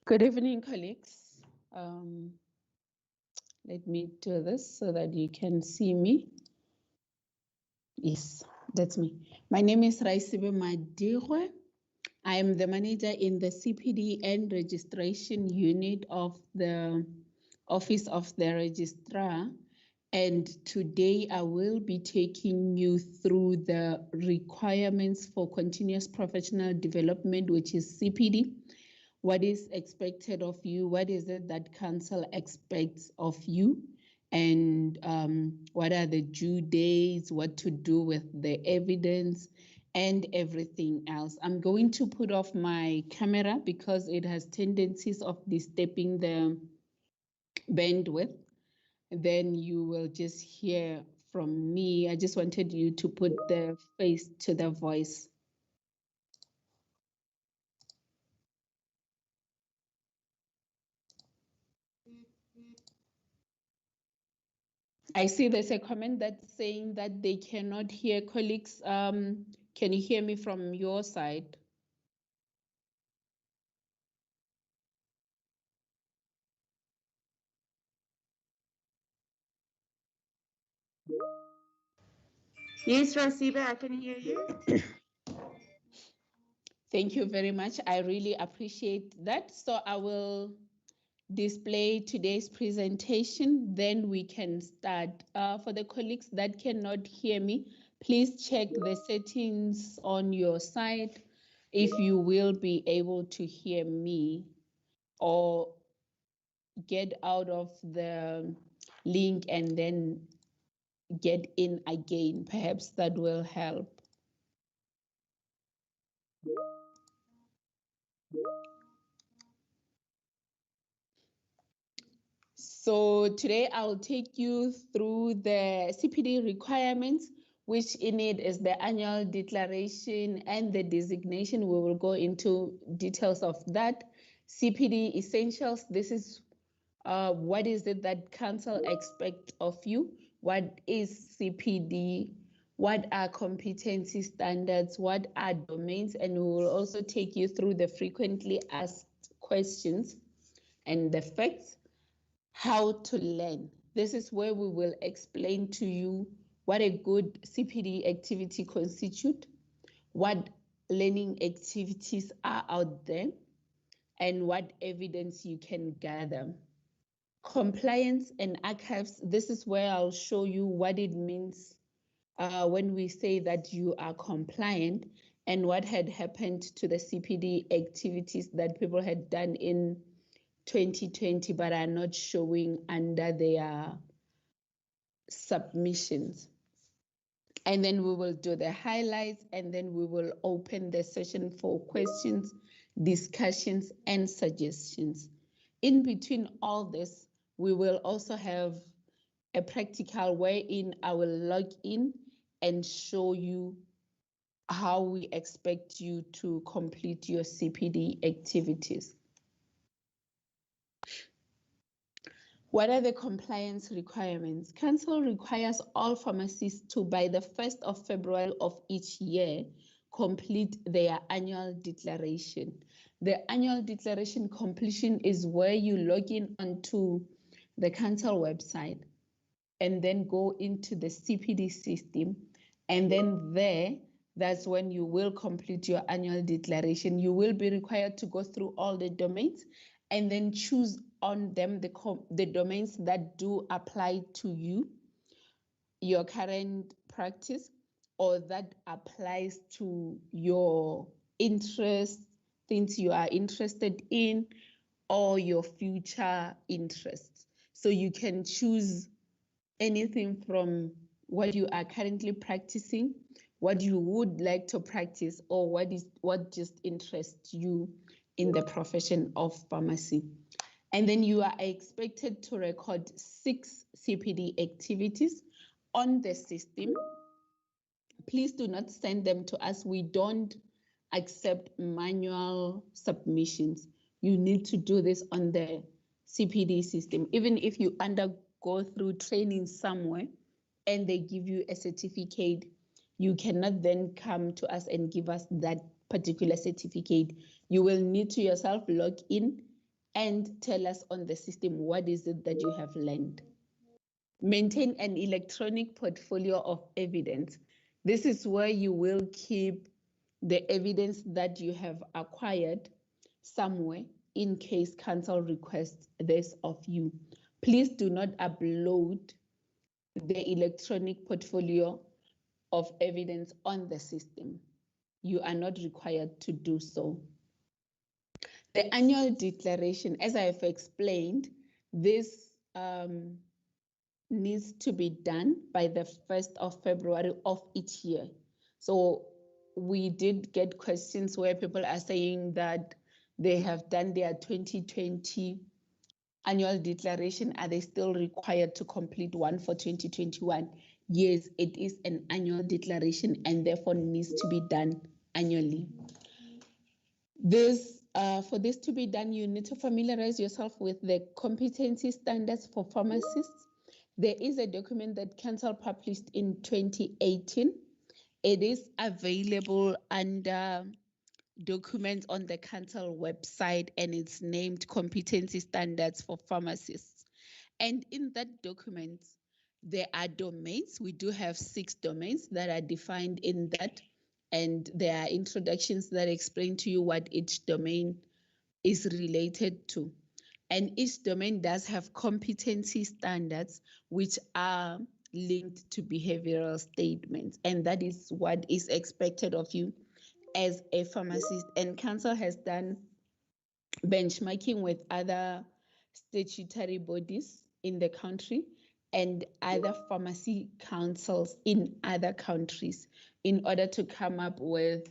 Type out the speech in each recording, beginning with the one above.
Good evening, colleagues. Let me do this so that you can see me. Yes, that's me. My name is Raisibe Madirwe. I am the manager in the CPD and registration unit of the Office of the Registrar. And today I will be taking you through the requirements for continuous professional development, which is CPD. What is expected of you? What is it that council expects of you? And what are the due dates? What to do with the evidence and everything else. I'm going to put off my camera because it has tendencies of disturbing the bandwidth. Then you will just hear from me. I just wanted you to put the face to the voice. I see there's a comment that's saying that they cannot hear colleagues. Can you hear me from your side? Yes, Raisibe, I can hear you. Thank you very much. I really appreciate that. So I will display today's presentation, then we can start. For the colleagues that cannot hear me, please check the settings on your side if you will be able to hear me, or get out of the link and then get in again. Perhaps that will help. So today I'll take you through the CPD requirements, which in it is the annual declaration and the designation. We will go into details of that. CPD essentials, this is what is it that council expect of you? What is CPD? What are competency standards? What are domains? And we will also take you through the frequently asked questions and the facts. How to learn. This is where we will explain to you what a good CPD activity constitutes, what learning activities are out there, and what evidence you can gather. Compliance and archives, this is where I'll show you what it means when we say that you are compliant and what had happened to the CPD activities that people had done in 2020 but are not showing under their submissions. And then we will do the highlights, and then we will open the session for questions, discussions, and suggestions. In between all this, we will also have a practical wherein I will log in and show you how we expect you to complete your CPD activities. What are the compliance requirements? Council requires all pharmacists to, by the 1st of February of each year, complete their annual declaration. The annual declaration completion is where you log in onto the council website and then go into the CPD system. And then there that's when you will complete your annual declaration. You will be required to go through all the domains and then choose on them the domains that do apply to you, your current practice, or that applies to your interests, things you are interested in, or your future interests. So you can choose anything from what you are currently practicing, what you would like to practice, or what just interests you in the profession of pharmacy. And then you are expected to record 6 CPD activities on the system. Please do not send them to us. We don't accept manual submissions. You need to do this on the CPD system. Even if you undergo through training somewhere and they give you a certificate, you cannot then come to us and give us that particular certificate. You will need to yourself log in and tell us on the system what is it that you have learned. Maintain an electronic portfolio of evidence. This is where you will keep the evidence that you have acquired somewhere in case council requests this of you. Please do not upload the electronic portfolio of evidence on the system. You are not required to do so. The annual declaration, as I have explained, this needs to be done by the 1st of February of each year. So we did get questions where people are saying that they have done their 2020 annual declaration. Are they still required to complete one for 2021? Yes, it is an annual declaration and therefore needs to be done annually. For this to be done, you need to familiarize yourself with the competency standards for pharmacists. There is a document that Council published in 2018. It is available under documents on the Council website, and it's named Competency Standards for Pharmacists. And in that document, there are domains. We do have 6 domains that are defined in that, and there are introductions that explain to you what each domain is related to. And each domain does have competency standards, which are linked to behavioral statements. And that is what is expected of you as a pharmacist. And Council has done benchmarking with other statutory bodies in the country and other pharmacy councils in other countries in order to come up with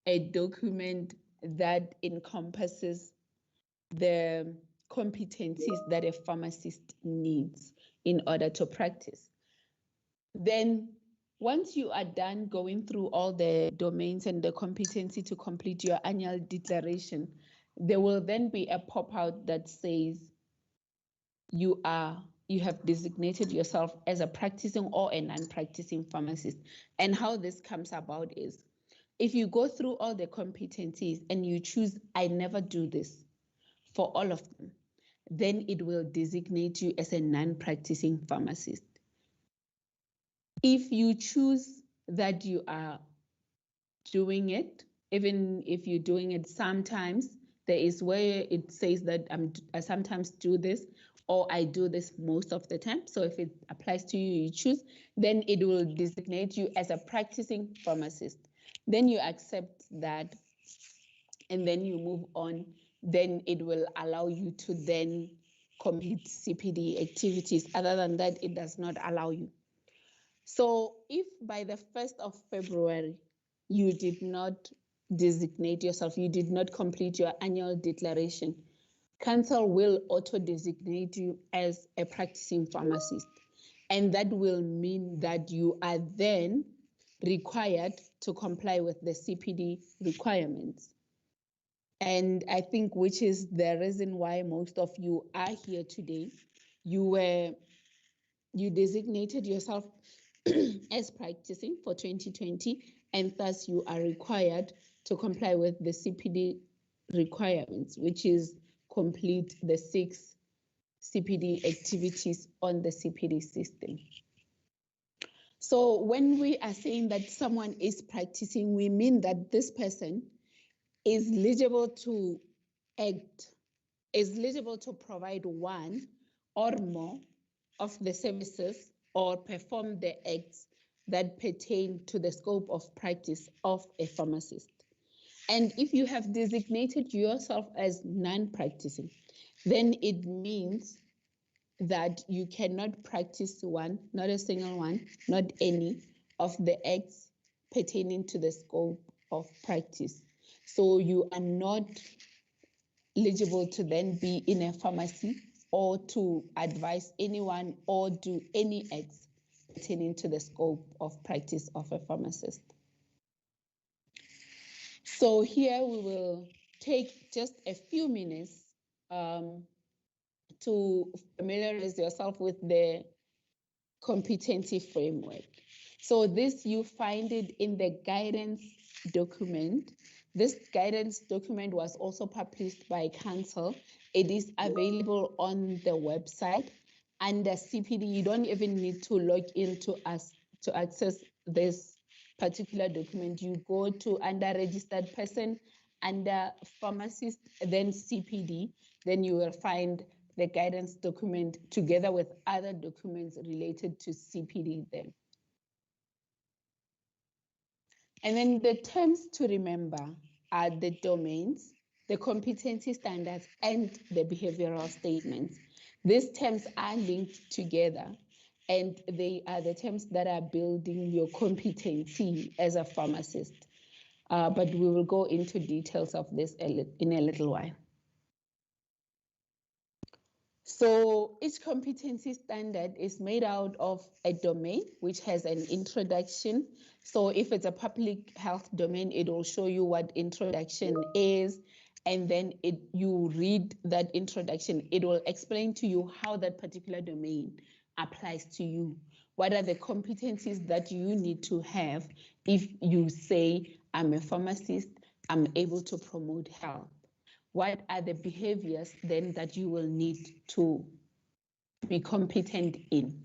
a document that encompasses the competencies that a pharmacist needs in order to practice. Then once you are done going through all the domains and the competency to complete your annual declaration, there will then be a pop-out that says you have designated yourself as a practicing or a non-practicing pharmacist. And how this comes about is if you go through all the competencies and you choose, I never do this for all of them, then it will designate you as a non-practicing pharmacist. If you choose that you are doing it, even if you're doing it sometimes, there is where it says that I sometimes do this, or I do this most of the time. So if it applies to you, you choose, then it will designate you as a practicing pharmacist. Then you accept that, and then you move on. Then it will allow you to then complete CPD activities. Other than that, it does not allow you. So if by the 1st of February, you did not designate yourself, you did not complete your annual declaration, Council will auto-designate you as a practicing pharmacist. And that will mean that you are then required to comply with the CPD requirements. And I think which is the reason why most of you are here today. You designated yourself as practicing for 2020, and thus you are required to comply with the CPD requirements, which is complete the 6 CPD activities on the CPD system. So when we are saying that someone is practicing, we mean that this person is eligible to act, is eligible to provide one or more of the services or perform the acts that pertain to the scope of practice of a pharmacist. And if you have designated yourself as non-practicing, then it means that you cannot practice one, not a single one, not any of the acts pertaining to the scope of practice. So you are not eligible to then be in a pharmacy or to advise anyone or do any acts pertaining to the scope of practice of a pharmacist. So here we will take just a few minutes to familiarize yourself with the competency framework. So this, you find it in the guidance document. This guidance document was also published by Council. It is available on the website under CPD. You don't even need to log into us to access this particular document. You go to under registered person, under pharmacist, then CPD, then you will find the guidance document together with other documents related to CPD then. And then the terms to remember are the domains, the competency standards, and the behavioral statements. These terms are linked together, and they are the terms that are building your competency as a pharmacist. But we will go into details of this in a little while. So each competency standard is made out of a domain which has an introduction. So if it's a public health domain, it will show you what introduction is, and then you read that introduction. It will explain to you how that particular domain applies to you. What are the competencies that you need to have if you say, I'm a pharmacist, I'm able to promote health? What are the behaviors then that you will need to be competent in?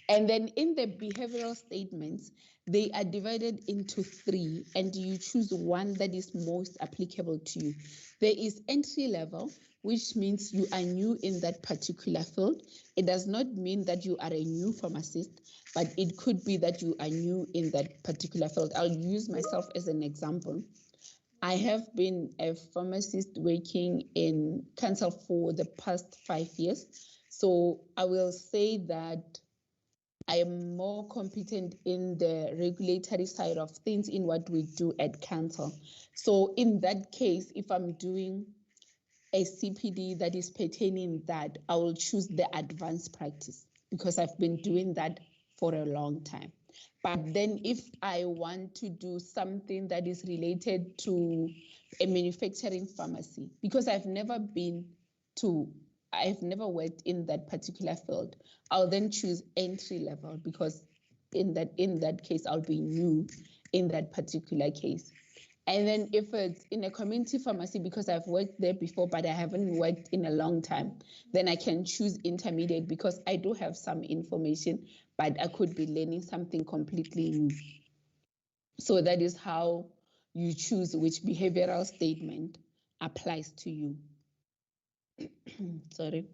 And then in the behavioral statements, they are divided into three, and you choose one that is most applicable to you. There is entry level, which means you are new in that particular field. It does not mean that you are a new pharmacist, but it could be that you are new in that particular field. I'll use myself as an example. I have been a pharmacist working in cancer for the past 5 years. So I will say that I am more competent in the regulatory side of things in what we do at cancer. So in that case, if I'm doing a CPD that is pertaining that, I will choose the advanced practice because I've been doing that for a long time. But then if I want to do something that is related to a manufacturing pharmacy, because I've never worked in that particular field, I'll then choose entry level because in that case, I'll be new in that particular case. And then if it's in a community pharmacy, because I've worked there before, but I haven't worked in a long time, then I can choose intermediate because I do have some information, but I could be learning something completely new. So that is how you choose which behavioral statement applies to you. Sorry.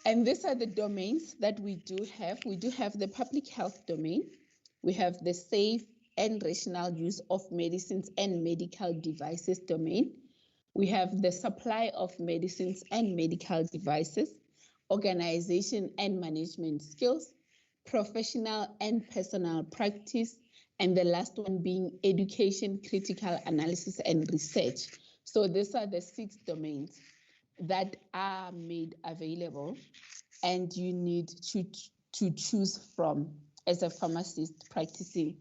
And these are the domains that we do have. We do have the public health domain. We have the safe and rational use of medicines and medical devices domain. We have the supply of medicines and medical devices, organization and management skills, professional and personal practice, and the last one being education, critical analysis, and research. So these are the 6 domains that are made available, and you need to choose from as a pharmacist practicing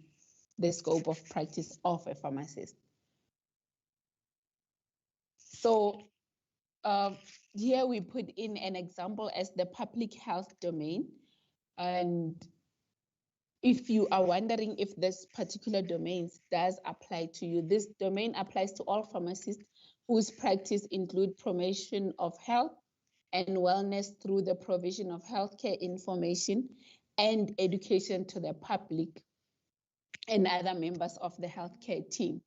the scope of practice of a pharmacist. So here we put in an example as the public health domain. And if you are wondering if this particular domain does apply to you, this domain applies to all pharmacists whose practice include promotion of health and wellness through the provision of healthcare information and education to the public and other members of the healthcare team.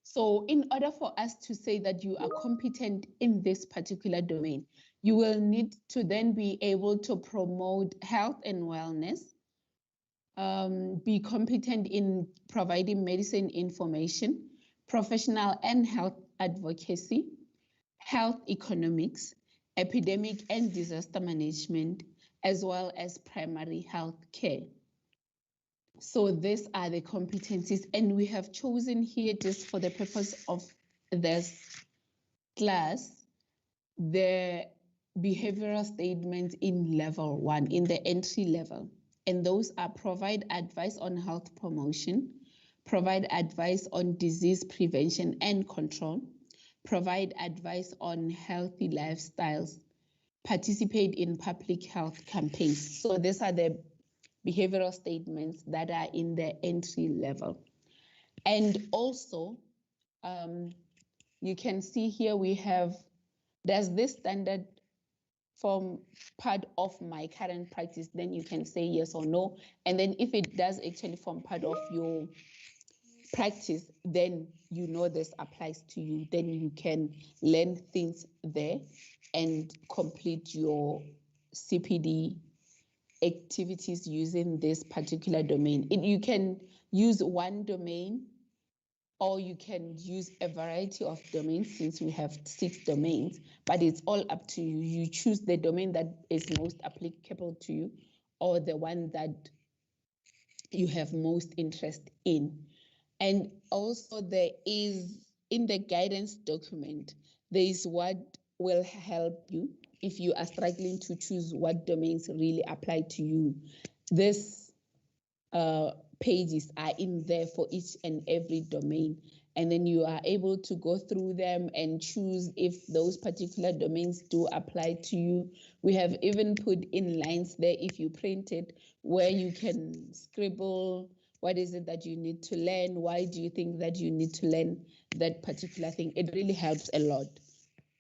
So in order for us to say that you are competent in this particular domain, you will need to then be able to promote health and wellness, be competent in providing medicine information, professional and health advocacy, health economics, epidemic and disaster management, as well as primary health care. So these are the competencies, and we have chosen here, just for the purpose of this class, the behavioral statements in level 1, in the entry level. And those are: provide advice on health promotion, provide advice on disease prevention and control, provide advice on healthy lifestyles, participate in public health campaigns. So these are the behavioral statements that are in the entry level. And also, you can see here we have, does this standard form part of my current practice? Then you can say yes or no. And then if it does actually form part of your practice, then you know this applies to you. Then you can learn things there and complete your CPD activities using this particular domain. You can use one domain, or you can use a variety of domains, since we have 6 domains, but it's all up to you. You choose the domain that is most applicable to you, or the one that you have most interest in. And also there is, in the guidance document, there is what will help you if you are struggling to choose what domains really apply to you. This pages are in there for each and every domain, and then you are able to go through them and choose if those particular domains do apply to you. We have even put in lines there, if you print it, where you can scribble what is it that you need to learn, why do you think that you need to learn that particular thing. It really helps a lot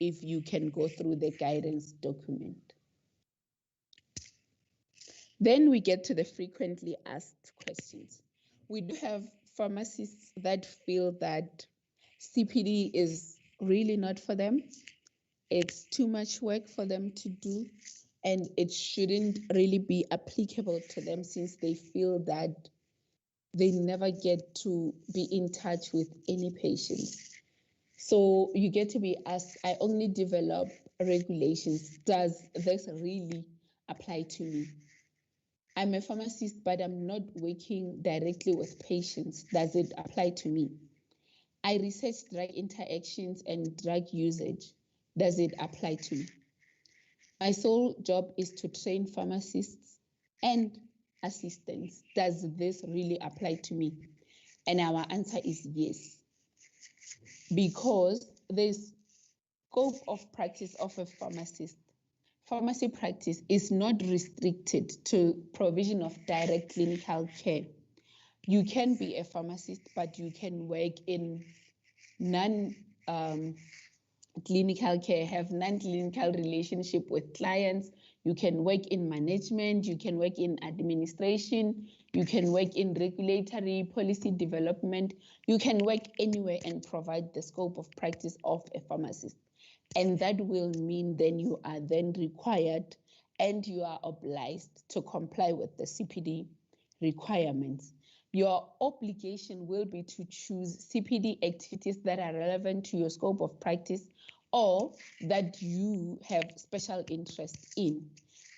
if you can go through the guidance document. Then we get to the frequently asked questions. We do have pharmacists that feel that CPD is really not for them. It's too much work for them to do, and it shouldn't really be applicable to them, since they feel that they never get to be in touch with any patients. So you get to be asked, I only develop regulations. Does this really apply to me? I'm a pharmacist, but I'm not working directly with patients. Does it apply to me? I research drug interactions and drug usage. Does it apply to me? My sole job is to train pharmacists and assistants. Does this really apply to me? And our answer is yes, because the scope of practice of a pharmacist, pharmacy practice, is not restricted to provision of direct clinical care. You can be a pharmacist, but you can work in non-clinical care, have non-clinical relationship with clients. You can work in management, you can work in administration, you can work in regulatory policy development. You can work anywhere and provide the scope of practice of a pharmacist. And that will mean then you are then required and you are obliged to comply with the CPD requirements. Your obligation will be to choose CPD activities that are relevant to your scope of practice or that you have special interest in,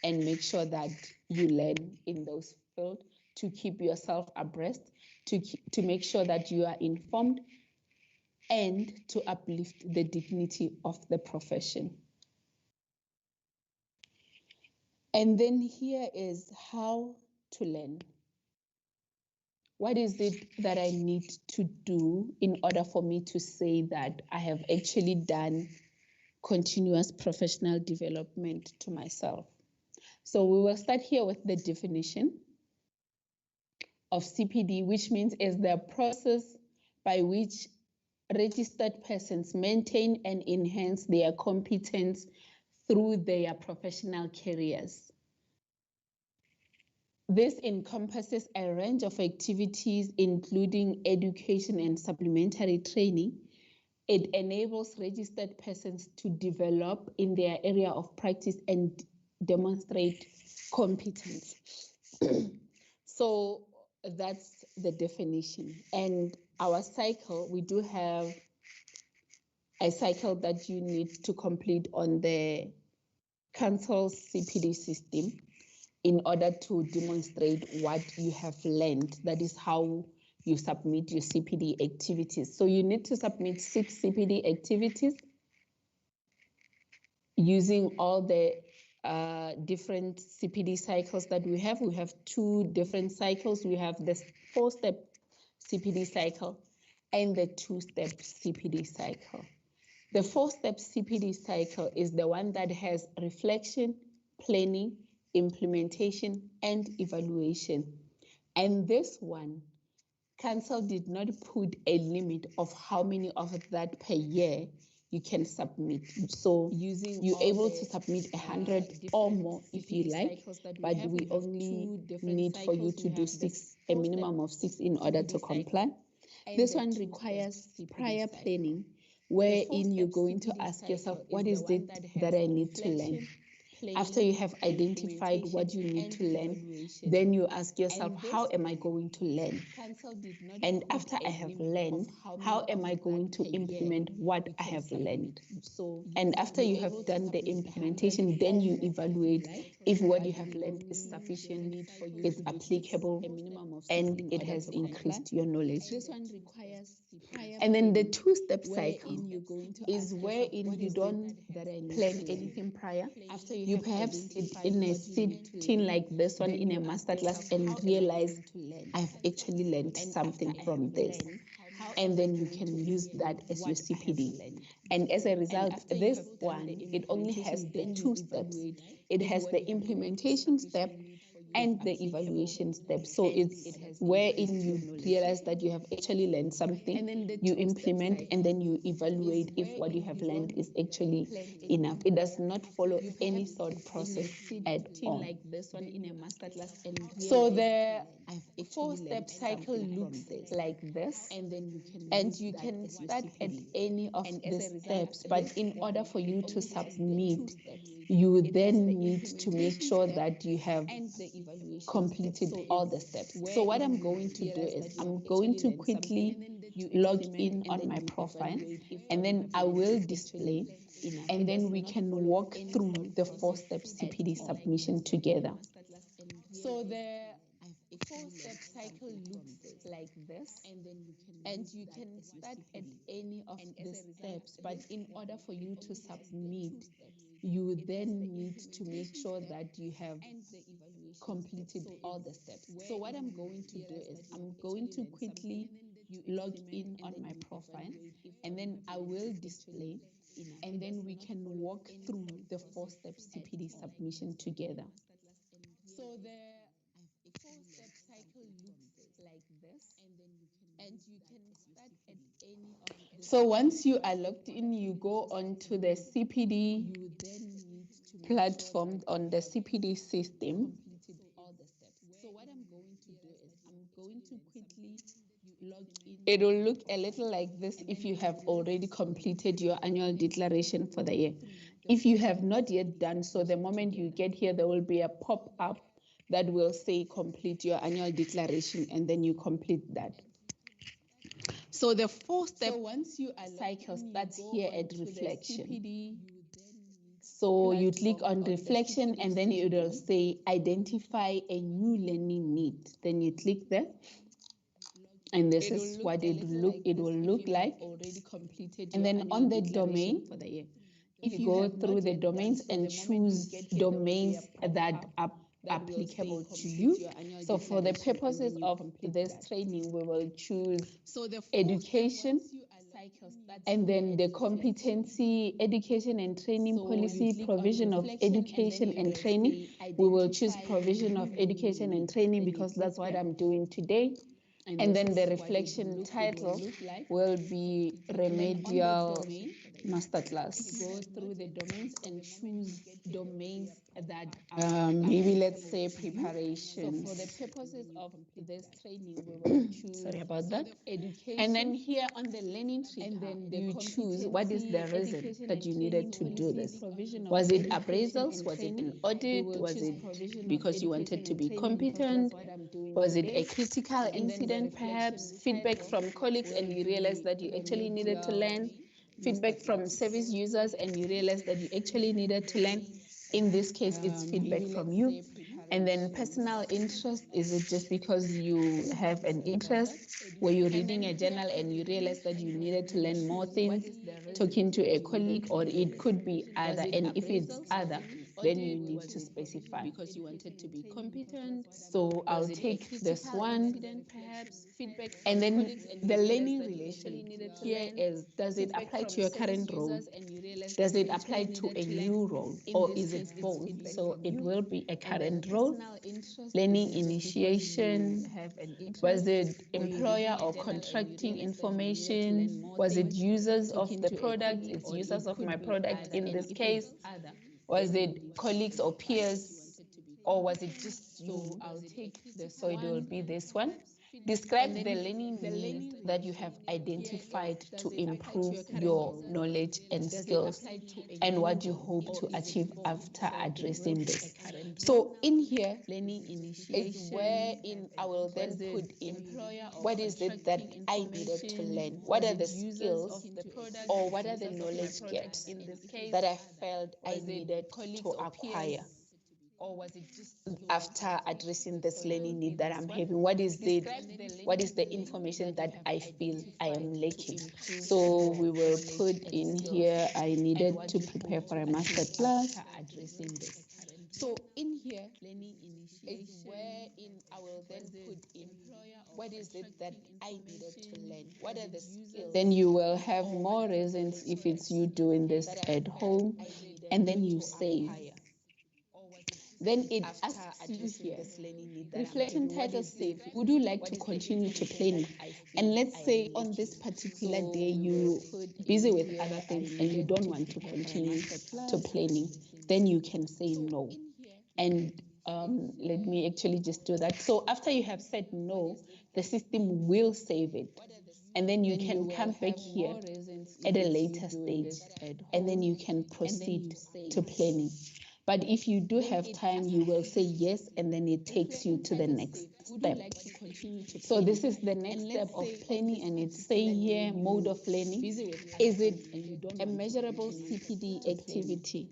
and make sure that you learn in those fields to keep yourself abreast, to make sure that you are informed, and to uplift the dignity of the profession. And then here is how to learn. What is it that I need to do in order for me to say that I have actually done continuous professional development to myself? So we will start here with the definition of CPD, which means is the process by which registered persons maintain and enhance their competence through their professional careers. This encompasses a range of activities, including education and supplementary training. It enables registered persons to develop in their area of practice and demonstrate competence. So that's the definition. And our cycle, we do have a cycle that you need to complete on the Council's CPD system in order to demonstrate what you have learned. That is how you submit your CPD activities. So you need to submit 6 CPD activities using all the different CPD cycles that we have. We have 2 different cycles. We have the 4-step CPD cycle and the 2-step CPD cycle. The 4-step CPD cycle is the one that has reflection, planning, implementation, and evaluation. And this one, Council did not put a limit of how many of that per year you can submit. So you're able to submit 100 or more if you like, but we only need for you to do 6, a minimum of 6 in order to comply. This one requires prior planning, wherein you're going to ask yourself, what is it that I need to learn? After you have identified what you need to learn, then you ask yourself, how am I going to learn? And after I have learned, how am I going to implement what I have learned? And after you have done the implementation, then you evaluate if what you have learned is sufficient, it's applicable, and it has increased your knowledge. And then the 2-step cycle is wherein you don't plan anything prior. You perhaps sit in a sitting like this one in a masterclass and realize I've actually learned something from this. And then you can use that as your CPD. And as a result, this one, it only has the 2 steps. It has the implementation step and the evaluation step. So it's wherein you realize that you have actually learned something, you implement, and then you evaluate if what you have learned is actually enough. It does not follow any thought process at all. So the 4-step cycle looks like this, and you can start at any of the steps, but in order for you to submit, you then need to make sure that you have completed all the steps. So what I'm going to do is I'm going to quickly log in on my profile, and then I will display, and then we can walk through the 4-step CPD submission together. So the 4-step cycle looks like this, and you can start at any of the steps, but in order for you to submit, you then need to make sure that you have completed all the steps. So what I'm going to do is I'm going to quickly log in on my profile, and then I will display, and then we can walk through the 4-step CPD submission together. So the 4-step cycle looks like this, and you can start at any of the So once you are logged in, you go on to the CPD platform on the CPD system. So what I'm going to do is I'm going to quickly log in. It will look a little like this if you have already completed your annual declaration for the year. If you have not yet done so, the moment you get here, there will be a pop-up that will say complete your annual declaration, and then you complete that. So the 4-step cycle starts here at reflection. So you click on reflection, and then it will say identify a new learning need. Then you click there, and this is what it will look like. And then on the domain, if you go through the domains and choose domains that are applicable to you. So for the purposes of this training, we will choose education, and then the competency, education and training policy, provision of education and training. We will choose provision of education and training because that's what I'm doing today. And then the reflection title will be remedial masterclass. Go through the domains and choose domains that maybe let's say preparation. So for the purposes of this training, we will choose sorry about that. Education. And then here on the learning tree, and then you choose what is the reason that you needed to do this. Was it appraisals? Was it an audit? Was it because you wanted to be competent? Was it a critical incident, perhaps? Feedback from colleagues and you realized that you actually needed to learn? Feedback from service users and you realized that you actually needed to learn? In this case, it's feedback from you. And then personal interest, is it just because you have an interest? Were you reading a journal and you realized that you needed to learn more things, talking to a colleague, or it could be other? And if it's other, then you need to specify. Because you wanted to be competent. So I'll take this one. And then the learning relation here is, does it apply to your current role? Does it apply to a new role, or is it both? So it will be a current role. Learning initiation. Was it employer or contracting information? Was it users of the product? It's users of my product in this case. Was it colleagues or peers? Or was it just you? I'll take this. So it will be this one. Describe the learning need that you have identified to improve your knowledge and skills and what you hope to achieve after addressing this. So in here is wherein I will then put in what is it that I needed to learn? What are the skills or what are the knowledge gaps that I felt I needed to acquire after addressing this learning need that I'm having? What is the information that I feel I am lacking? So we will put in here, I needed to prepare for a master class. So in here is wherein I will then put in what is it that I needed to learn? What are the skills? Then you will have more reasons if it's you doing this at home, and then you save. Then it asks you here, reflection title says, would you like to continue to planning? And let's say on this particular day, you're busy with other things and you don't want to continue to planning, then you can say no. And let me actually just do that. So after you have said no, the system will save it. And then you can come back here at a later stage, and then you can proceed to planning. But if you do have time, you will say yes, and then it takes you to the next step. So this is the next step of planning, and it's saying here, mode of learning. Is it a measurable CPD activity?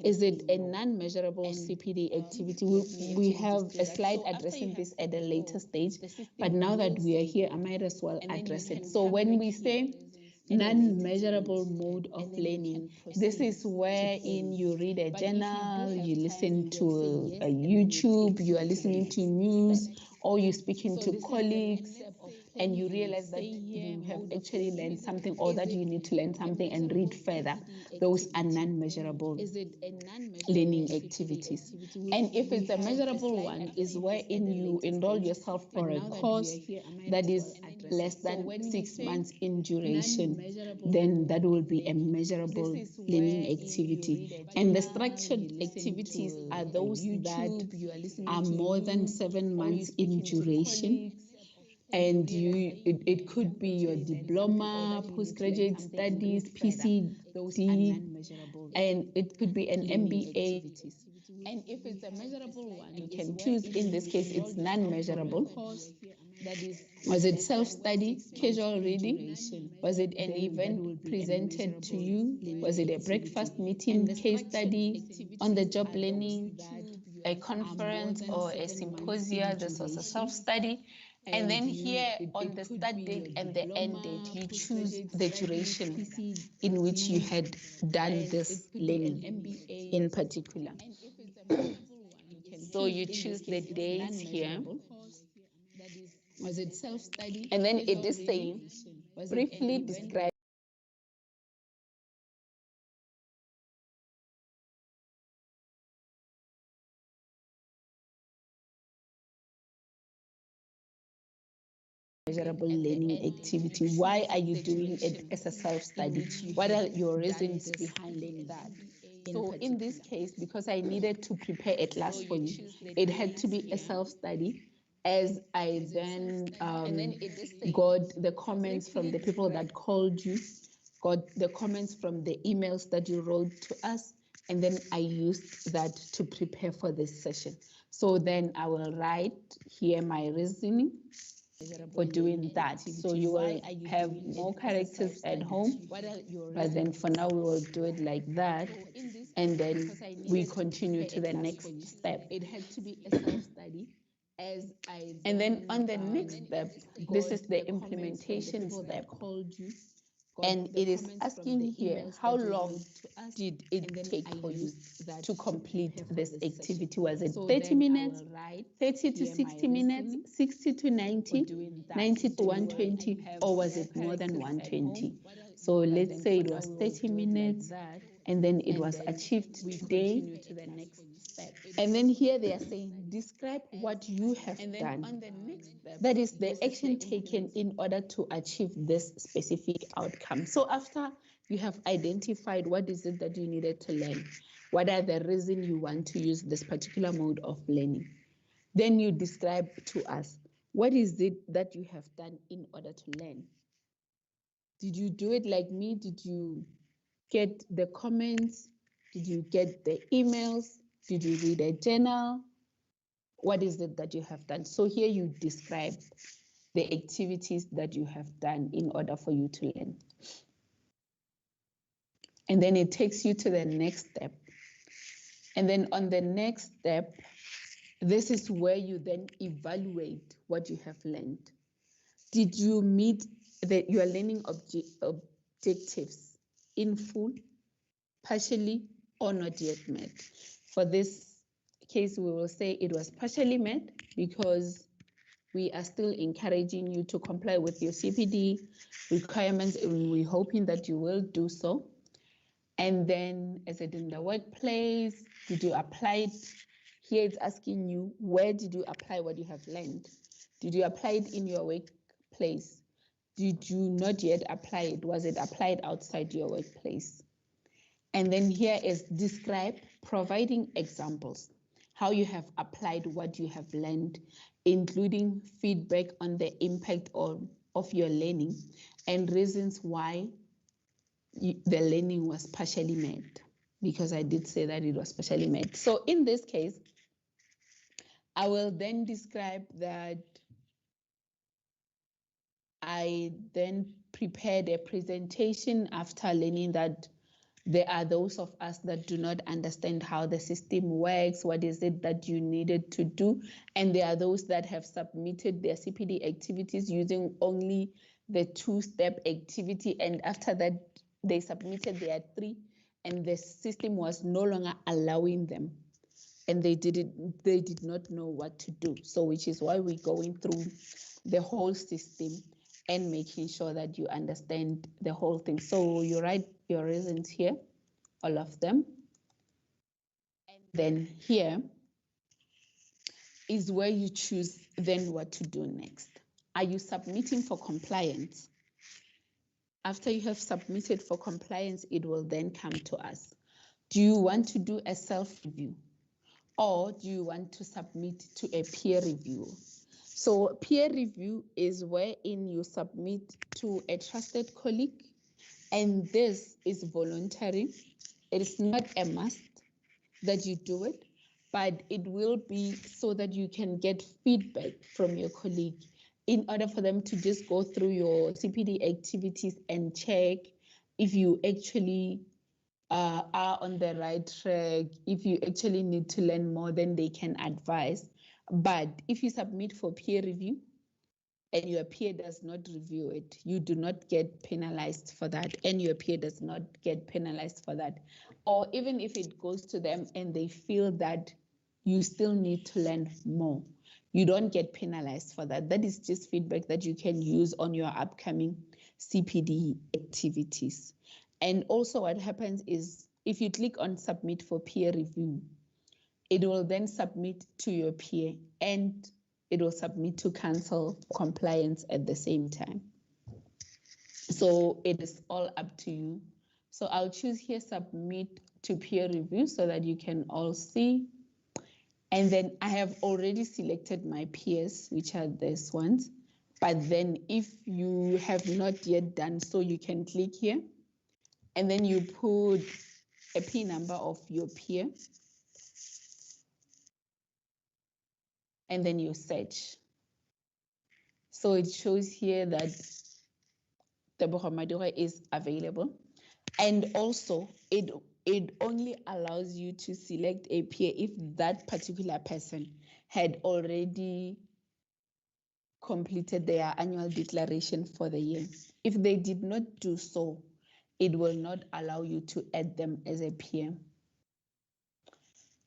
Is it a non-measurable CPD activity? We have a slide addressing this at a later stage, but now that we are here, I might as well address it. So when we say non-measurable mode of learning, this is wherein you read a journal, you listen to a YouTube, you are listening to news, or you're speaking to colleagues, and you realize that you have actually learned something, or that you need to learn something and read further. Those are non-measurable learning activities. And if it's a measurable one, is wherein you enroll yourself for a course that is less than 6 months in duration, then that will be a measurable learning activity. And the structured activities are those that are more than 7 months in duration. And it could be your diploma, postgraduate studies, PCD, and it could be an MBA. And if it's a measurable one, you can choose. In this case, it's non-measurable. Was it self-study, casual reading? Was it an event presented to you? Was it a breakfast meeting, case study, on-the-job learning, a conference or a symposium? This was a self-study. And then here on the start date and the end date, you choose the duration in which you had done this learning in particular. So you choose the dates here. Was it self-study? And then it is saying, briefly describe measurable learning activity. Why are you doing it as a self-study? What are your reasons behind that? So in this case, because I needed to prepare a class for you, it had to be a self-study, as I then got the comments from the people that called you, got the comments from the emails that you wrote to us, and then I used that to prepare for this session. So then I will write here my reasoning for doing that. So you will have more characters at home, but then for now we will do it like that, and then we continue to the next step. It had to be a self-study. And then on the next step, this is the implementation step. And it is asking here, how long did it take for you to complete this activity? Was it 30 minutes, 30 to 60 minutes, 60 to 90, 90 to 120, or was it more than 120? So let's say it was 30 minutes, and then it was achieved today. And then here they are saying, describe what you have done. That is the action taken in order to achieve this specific outcome. So after you have identified what is it that you needed to learn, what are the reasons you want to use this particular mode of learning, then you describe to us, what is it that you have done in order to learn? Did you do it like me? Did you get the comments? Did you get the emails? Did you read a journal? What is it that you have done? So here you describe the activities that you have done in order for you to learn. And then it takes you to the next step. And then on the next step, this is where you then evaluate what you have learned. Did you meet your learning objectives in full, partially, or not yet met? For this case, we will say it was partially met, because we are still encouraging you to comply with your CPD requirements, and we're hoping that you will do so. And then, is it in the workplace? Did you apply it? Here it's asking you, where did you apply what you have learned? Did you apply it in your workplace? Did you not yet apply it? Was it applied outside your workplace? And then here is describe, providing examples, how you have applied what you have learned, including feedback on the impact of your learning and reasons why the learning was partially made, because I did say that it was partially made. So in this case, I will then describe that I then prepared a presentation after learning that there are those of us that do not understand how the system works, what is it that you needed to do, and there are those that have submitted their CPD activities using only the two-step activity, and after that they submitted their 3, and the system was no longer allowing them, and they did not know what to do. So which is why we're going through the whole system and making sure that you understand the whole thing. So you write your reasons here, all of them. And then here is where you choose then what to do next. Are you submitting for compliance? After you have submitted for compliance, it will then come to us. Do you want to do a self-review, or do you want to submit to a peer review? So peer review is wherein you submit to a trusted colleague, and this is voluntary. It is not a must that you do it, but it will be so that you can get feedback from your colleague in order for them to just go through your CPD activities and check if you actually are on the right track, if you actually need to learn more, then they can advise. But if you submit for peer review and your peer does not review it, you do not get penalized for that, and your peer does not get penalized for that. Or even if it goes to them and they feel that you still need to learn more, you don't get penalized for that. That is just feedback that you can use on your upcoming CPD activities. And also what happens is, if you click on submit for peer review, it will then submit to your peer, and it will submit to cancel compliance at the same time. So it is all up to you. So I'll choose here submit to peer review so that you can all see. And then I have already selected my peers, which are these ones. But then if you have not yet done so, you can click here and then you put a P number of your peer and then you search. So it shows here that Tebogo Madura is available. And also it only allows you to select a peer if that particular person had already completed their annual declaration for the year. If they did not do so, it will not allow you to add them as a peer.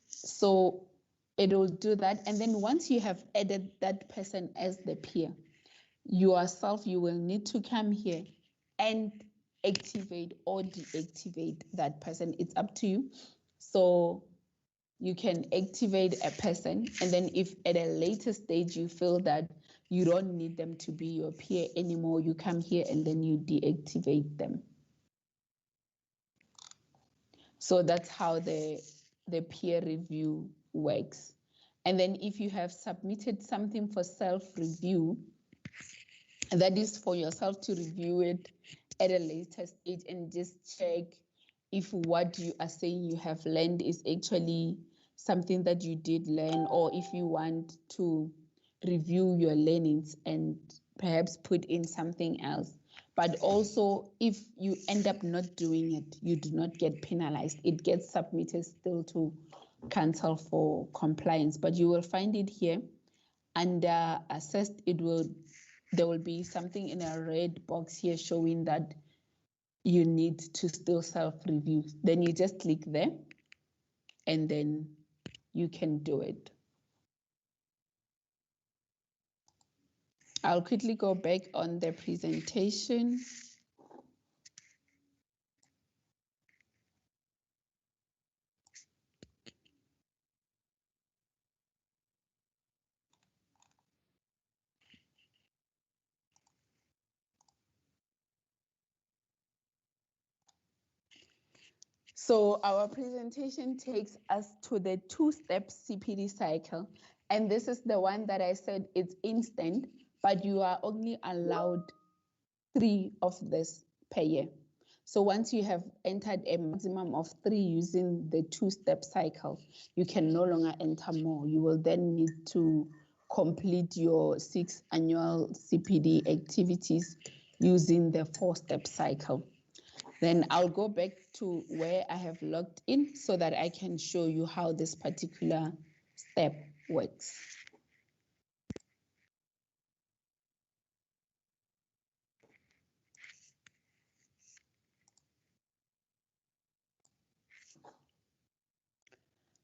So it will do that. And then once you have added that person as the peer, yourself, you will need to come here and activate or deactivate that person. It's up to you. So you can activate a person, and then if at a later stage you feel that you don't need them to be your peer anymore, you come here and then you deactivate them. So that's how the peer review works. And then if you have submitted something for self-review, that is for yourself to review it at a later stage and just check if what you are saying you have learned is actually something that you did learn, or if you want to review your learnings and perhaps put in something else. But also, if you end up not doing it, you do not get penalized. It gets submitted still to cancel for compliance, but you will find it here under assessed. There will be something in a red box here showing that you need to still self-review. Then you just click there and then you can do it. I'll quickly go back on the presentation. So our presentation takes us to the two-step CPD cycle. And this is the one that I said it's instant, but you are only allowed 3 of this per year. So once you have entered a maximum of 3 using the two-step cycle, you can no longer enter more. You will then need to complete your 6 annual CPD activities using the 4-step cycle. Then I'll go back to where I have logged in so that I can show you how this particular step works.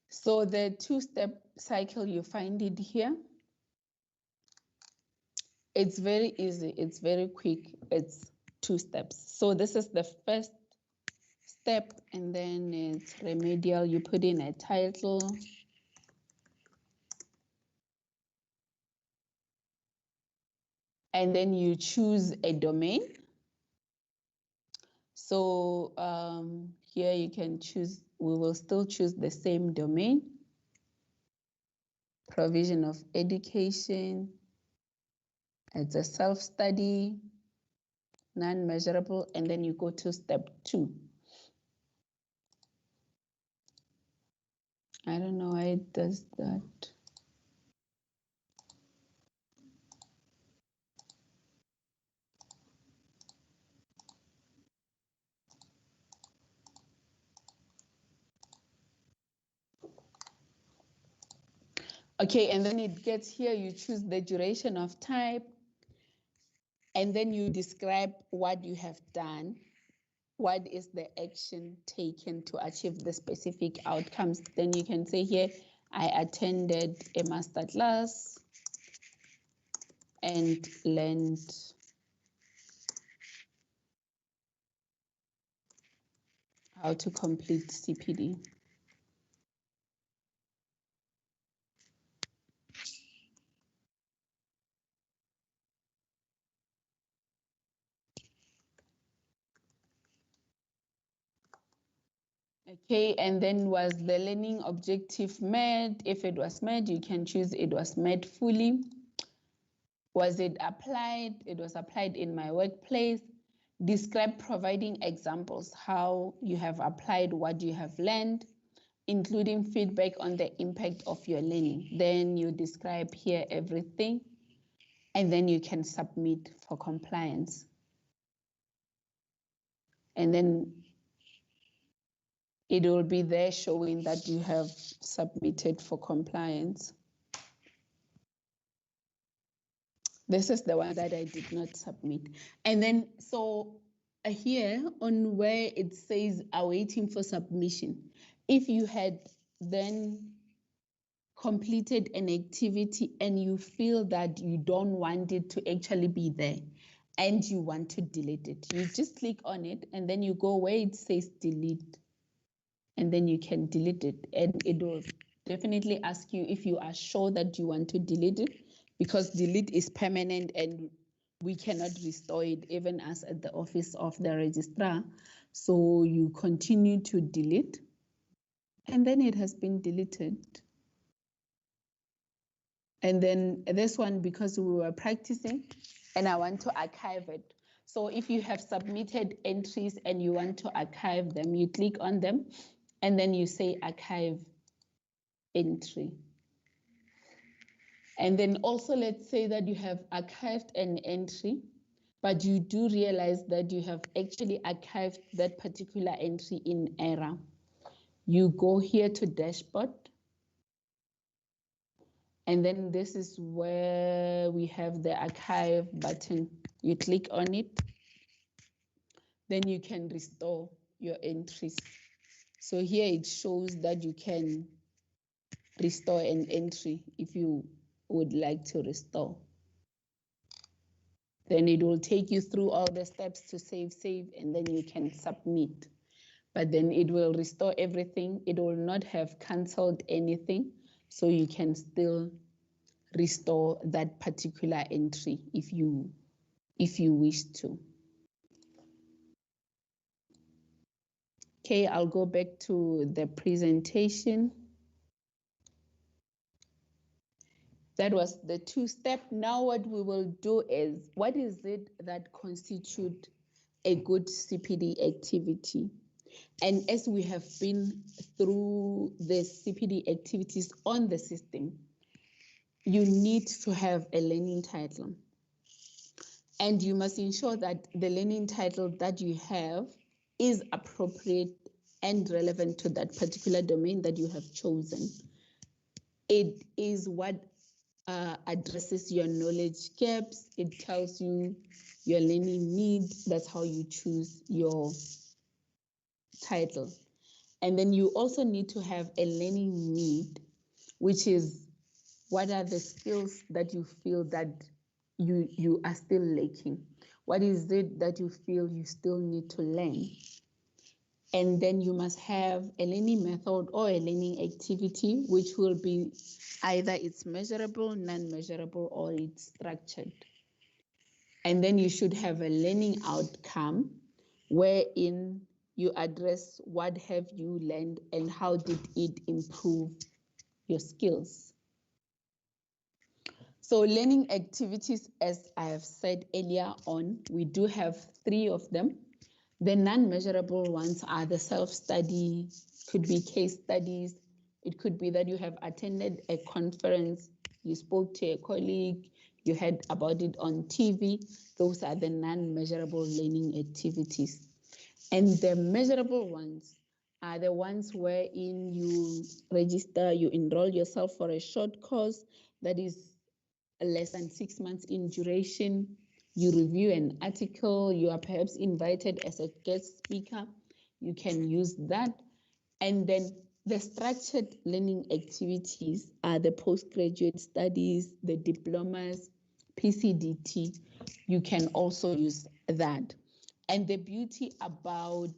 So the two-step cycle, you find it here. It's very easy, it's very quick, it's 2 steps. So this is the first step, and then it's remedial. You put in a title. And then you choose a domain. So here you can choose, we will still choose the same domain. Provision of education. It's a self-study, non-measurable, and then you go to step 2. I don't know why it does that. Okay, and then it gets here, you choose the duration of type, and then you describe what you have done. What is the action taken to achieve the specific outcomes? Then you can say here, I attended a masterclass and learned how to complete CPD. Okay, and then was the learning objective met? If it was met, you can choose it was met fully. Was it applied? It was applied in my workplace. Describe providing examples how you have applied what you have learned, including feedback on the impact of your learning. Then you describe here everything, and then you can submit for compliance. And then it will be there showing that you have submitted for compliance. This is the one that I did not submit. And then, so here on where it says awaiting for submission, if you had then completed an activity and you feel that you don't want it to actually be there and you want to delete it, you just click on it and then you go where it says delete, and then you can delete it, and it will definitely ask you if you are sure that you want to delete it, because delete is permanent and we cannot restore it, even as at the office of the registrar. So you continue to delete, and then it has been deleted. And then this one, because we were practicing and I want to archive it. So if you have submitted entries and you want to archive them, you click on them and then you say archive entry. And then also, let's say that you have archived an entry, but you do realize that you have actually archived that particular entry in error. You go here to dashboard, and then this is where we have the archive button. You click on it, then you can restore your entries. So here it shows that you can restore an entry if you would like to restore. Then it will take you through all the steps to save, and then you can submit. But then it will restore everything. It will not have canceled anything. So you can still restore that particular entry if you wish to. Okay, I'll go back to the presentation. That was the 2-step. Now what we will do is, what is it that constitutes a good CPD activity? And as we have been through the CPD activities on the system, you need to have a learning title. And you must ensure that the learning title that you have is appropriate and relevant to that particular domain that you have chosen. It is what addresses your knowledge gaps. It tells you your learning needs. That's how you choose your title. And then you also need to have a learning need, which is what are the skills that you feel that you are still lacking? What is it that you feel you still need to learn? And then you must have a learning method or a learning activity, which will be either it's measurable, non-measurable, or it's structured. And then you should have a learning outcome wherein you address what have you learned and how did it improve your skills. So learning activities, as I have said earlier on, we do have 3 of them. The non-measurable ones are the self-study, could be case studies. It could be that you have attended a conference, you spoke to a colleague, you heard about it on TV. Those are the non-measurable learning activities. And the measurable ones are the ones wherein you register, you enroll yourself for a short course that is less than 6 months in duration. You review an article, you are perhaps invited as a guest speaker, you can use that. And then the structured learning activities are the postgraduate studies, the diplomas, PCDT. You can also use that. And the beauty about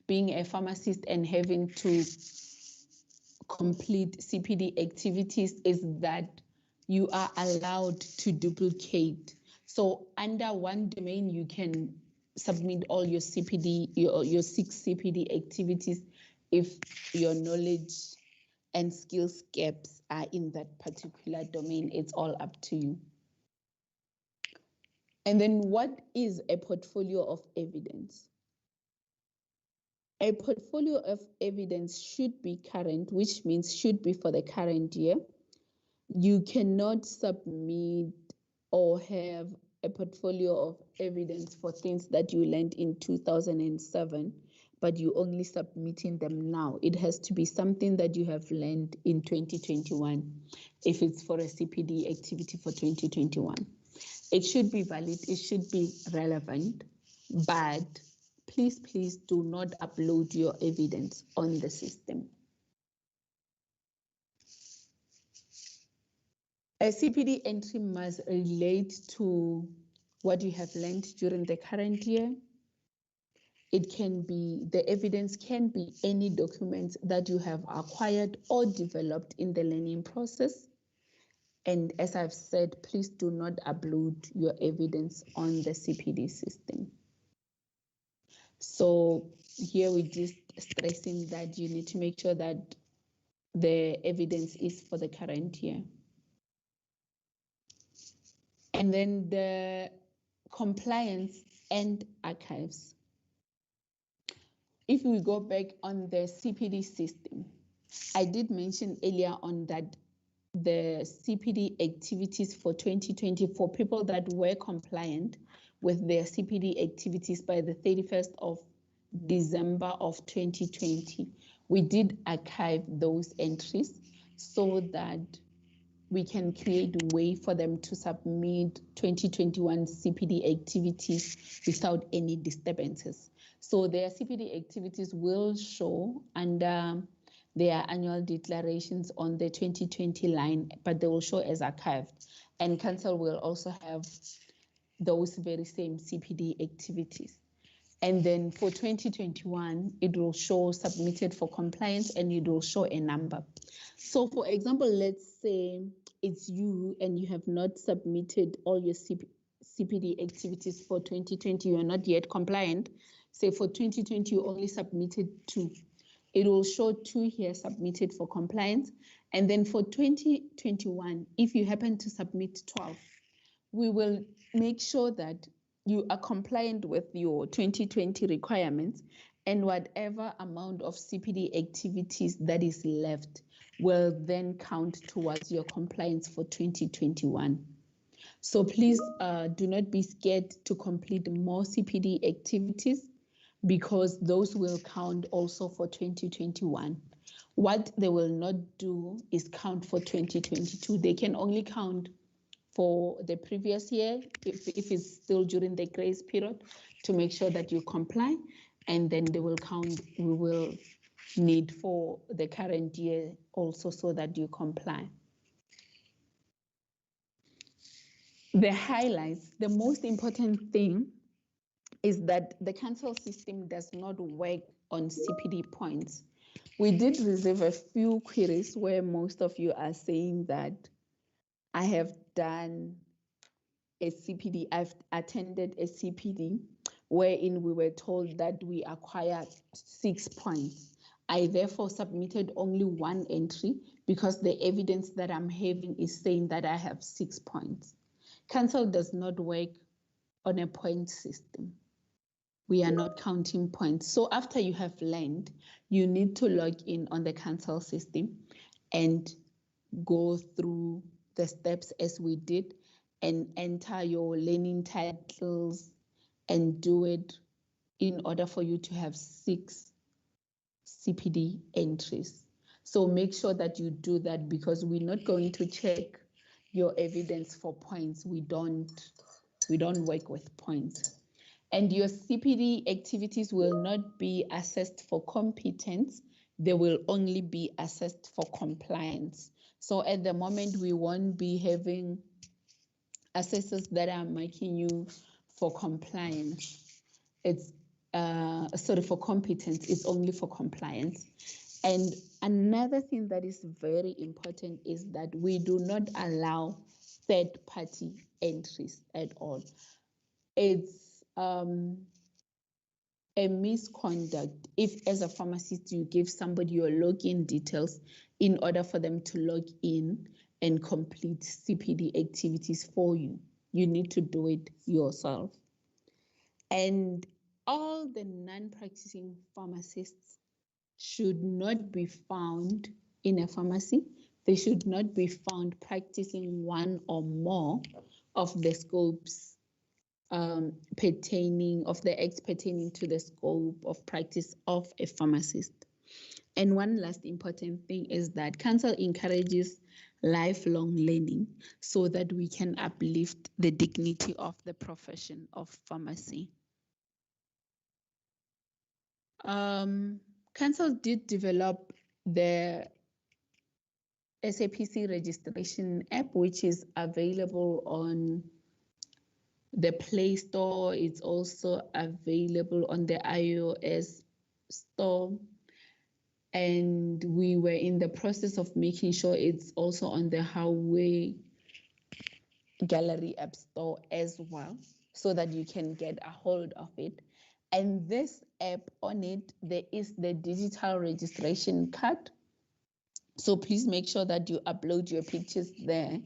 being a pharmacist and having to complete CPD activities is that you are allowed to duplicate. So under one domain, you can submit all your CPD, your 6 CPD activities if your knowledge and skills gaps are in that particular domain. It's all up to you. And then what is a portfolio of evidence? A portfolio of evidence should be current, which means should be for the current year. You cannot submit or have a portfolio of evidence for things that you learned in 2007, but you only submitting them now. It has to be something that you have learned in 2021, if it's for a CPD activity for 2021. It should be valid, it should be relevant, but please do not upload your evidence on the system. A CPD entry must relate to what you have learned during the current year. It can be, the evidence can be any documents that you have acquired or developed in the learning process. And as I've said, please do not upload your evidence on the CPD system. So here we're just stressing that you need to make sure that the evidence is for the current year. And then the compliance and archives. If we go back on the CPD system, I did mention earlier on that the CPD activities for 2020 for people that were compliant with their CPD activities by the 31st of December of 2020, we did archive those entries so that we can create a way for them to submit 2021 CPD activities without any disturbances. So their CPD activities will show under their annual declarations on the 2020 line, but they will show as archived. And Council will also have those very same CPD activities. And then for 2021, it will show submitted for compliance and it will show a number. So for example, let's say it's you and you have not submitted all your CPD activities for 2020, you are not yet compliant. Say for 2020, you only submitted 2. It will show 2 here submitted for compliance. And then for 2021, if you happen to submit 12, we will make sure that you are compliant with your 2020 requirements, and whatever amount of CPD activities that is left will then count towards your compliance for 2021. So please do not be scared to complete more CPD activities, because those will count also for 2021. What they will not do is count for 2022. They can only count for the previous year, if it's still during the grace period, to make sure that you comply, and then they will count, we will need for the current year also so that you comply. The highlights, the most important thing is that the Council system does not work on CPD points. We did receive a few queries where most of you are saying that I have done a CPD, I've attended a CPD wherein we were told that we acquired 6 points. I therefore submitted only 1 entry because the evidence that I'm having is saying that I have 6 points. Council does not work on a point system. We are not counting points. So after you have learned, you need to log in on the Council system and go through the steps as we did and enter your learning titles and do it in order for you to have 6 CPD entries. So make sure that you do that, because we're not going to check your evidence for points. We don't work with points. And your CPD activities will not be assessed for competence. They will only be assessed for compliance. So at the moment, we won't be having assessors that are marking you for compliance. It's for competence, it's only for compliance. And another thing that is very important is that we do not allow third-party entries at all. It's a misconduct if, as a pharmacist, you give somebody your login details in order for them to log in and complete CPD activities for you. You need to do it yourself. And all the non-practicing pharmacists should not be found in a pharmacy. They should not be found practicing one or more of the scopes pertaining to the scope of practice of a pharmacist. And one last important thing is that council encourages lifelong learning so that we can uplift the dignity of the profession of pharmacy. Council did develop the SAPC registration app, which is available on the Play Store. It's also available on the iOS store. And we were in the process of making sure it's also on the Huawei Gallery App Store as well, so that you can get a hold of it. And this app, on it, there is the digital registration card. So please make sure that you upload your pictures there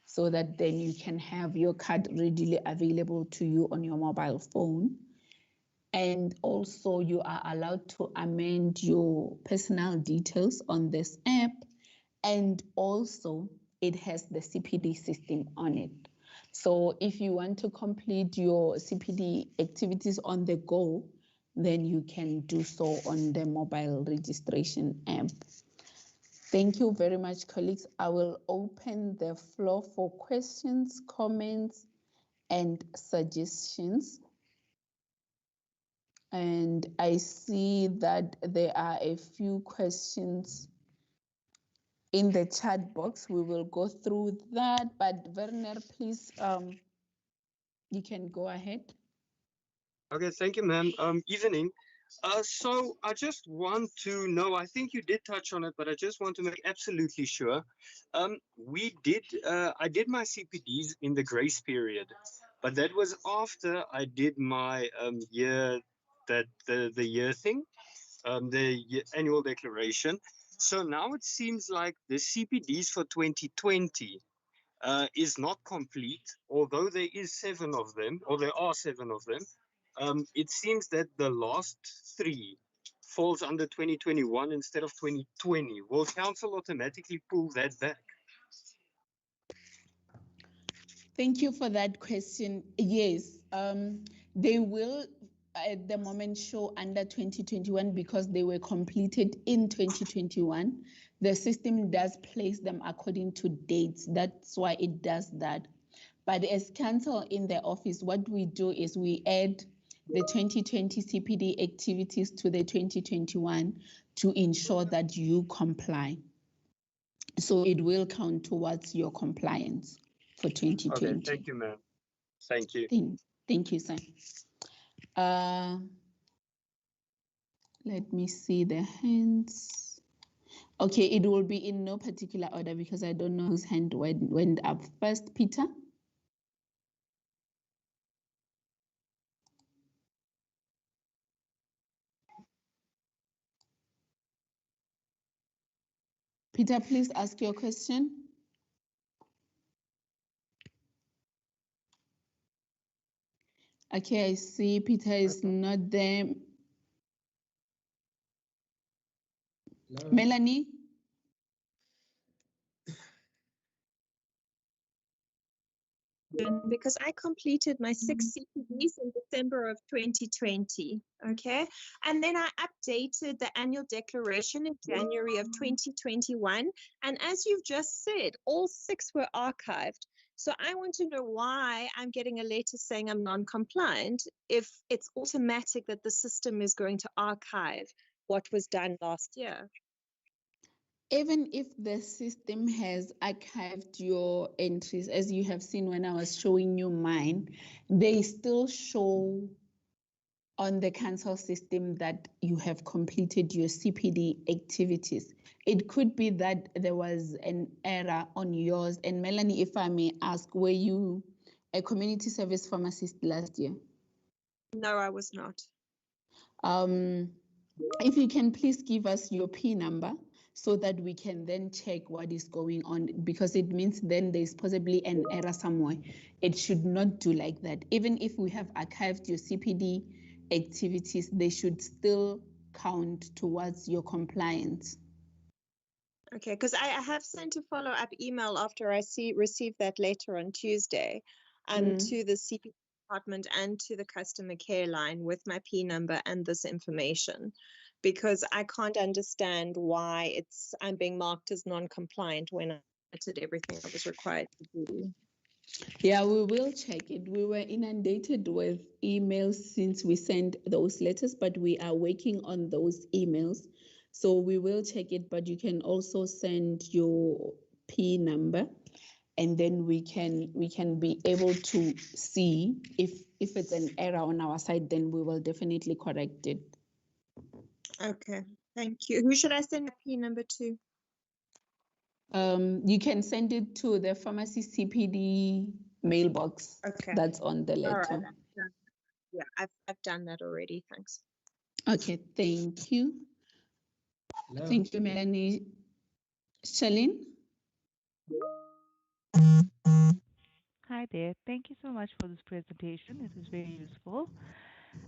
so that then you can have your card readily available to you on your mobile phone. And also you are allowed to amend your personal details on this app. And also it has the CPD system on it. So if you want to complete your CPD activities on the go, then you can do so on the mobile registration app. Thank you very much, colleagues. I will open the floor for questions, comments, and suggestions. And I see that there are a few questions in the chat box. We will go through that, but Werner, please, you can go ahead. Okay, thank you, ma'am. Evening. So I just want to know, I think you did touch on it, but I just want to make absolutely sure. I did my CPDs in the grace period, but that was after I did my the year thing, the annual declaration. So now it seems like the CPDs for 2020 is not complete, although there is 7 of them, or there are 7 of them. It seems that the last 3 falls under 2021 instead of 2020. Will council automatically pull that back? Thank you for that question. Yes, they will at the moment show under 2021 because they were completed in 2021. The system does place them according to dates. That's why it does that. But as council in the office, what we do is we add the 2020 CPD activities to the 2021 to ensure that you comply. So it will count towards your compliance for 2020. Okay, thank you, ma'am. Thank you. Thank you, sir. Let me see the hands. Okay, it will be in no particular order because I don't know whose hand went up first. Peter? Peter, please ask your question. Okay, I see Peter is not there. Hello. Melanie? Because I completed my 6 CPDs in December of 2020, okay? And then I updated the annual declaration in January of 2021. And as you've just said, all 6 were archived. So I want to know why I'm getting a letter saying I'm non-compliant if it's automatic that the system is going to archive what was done last year. Even if the system has archived your entries, as you have seen when I was showing you mine, they still show on the council system that you have completed your CPD activities. It could be that there was an error on yours. And Melanie, if I may ask, were you a community service pharmacist last year? No, I was not. If you can please give us your P number so that we can then check what is going on, because it means then there's possibly an error somewhere. It should not do like that. Even if we have archived your CPD activities, they should still count towards your compliance. Okay, because I have sent a follow-up email after I received that letter on Tuesday, to the CPD department and to the customer care line with my P number and this information, because I can't understand why I'm being marked as non-compliant when I did everything I was required to do. Yeah, we will check it. We were inundated with emails since we sent those letters, but we are working on those emails. So we will check it, but you can also send your P number, and then we can be able to see if it's an error on our side, then we will definitely correct it. Okay, thank you. Who should I send a P number to? You can send it to the pharmacy CPD mailbox. Okay. That's on the letter. All right. Yeah, I've done that already. Thanks. Okay, thank you. Hello. Thank you, Melanie. Shalene? Hi there. Thank you so much for this presentation. It was very useful.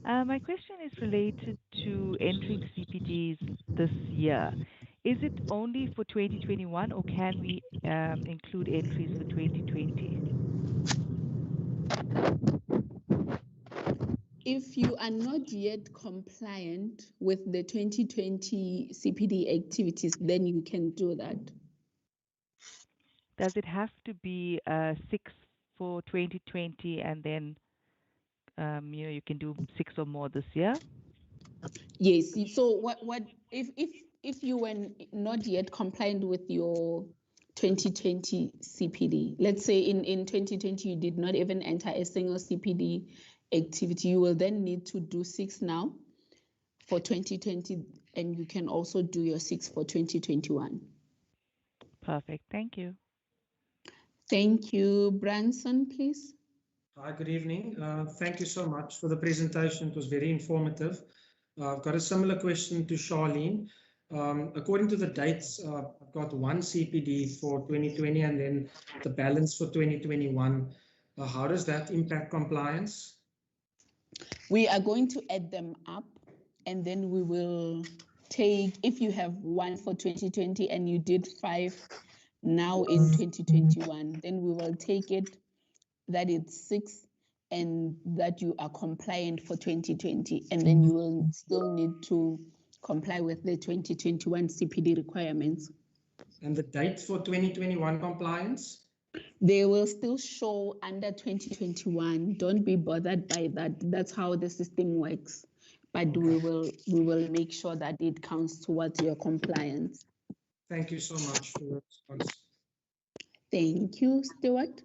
My question is related to entering CPDs this year. Is it only for 2021, or can we include entries for 2020? If you are not yet compliant with the 2020 CPD activities, then you can do that. Does it have to be 6 for 2020, and then you can do 6 or more this year? Yes. So what if you were not yet compliant with your 2020 CPD, let's say in 2020 you did not even enter a single CPD activity, you will then need to do 6 now for 2020, and you can also do your 6 for 2021. Perfect. Thank you. Thank you. Branson, please. Hi, good evening. Thank you so much for the presentation. It was very informative. I've got a similar question to Charlene. According to the dates, I've got one CPD for 2020 and then the balance for 2021. How does that impact compliance? We are going to add them up, and then we will take, if you have one for 2020 and you did 5 now in 2021, then we will take it that it's 6 and that you are compliant for 2020, and then you will still need to comply with the 2021 CPD requirements. And the date for 2021 compliance? They will still show under 2021. Don't be bothered by that. That's how the system works. But Okay. we will make sure that it counts towards your compliance. Thank you so much for your response. Thank you, Stuart.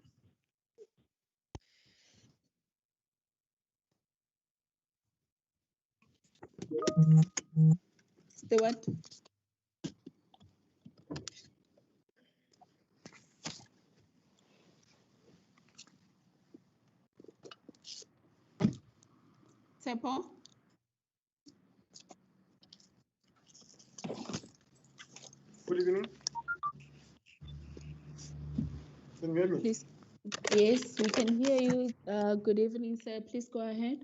Stuart. Sepo. Good evening. Can you hear me? Please. Yes, we can hear you. Good evening, sir. Please go ahead.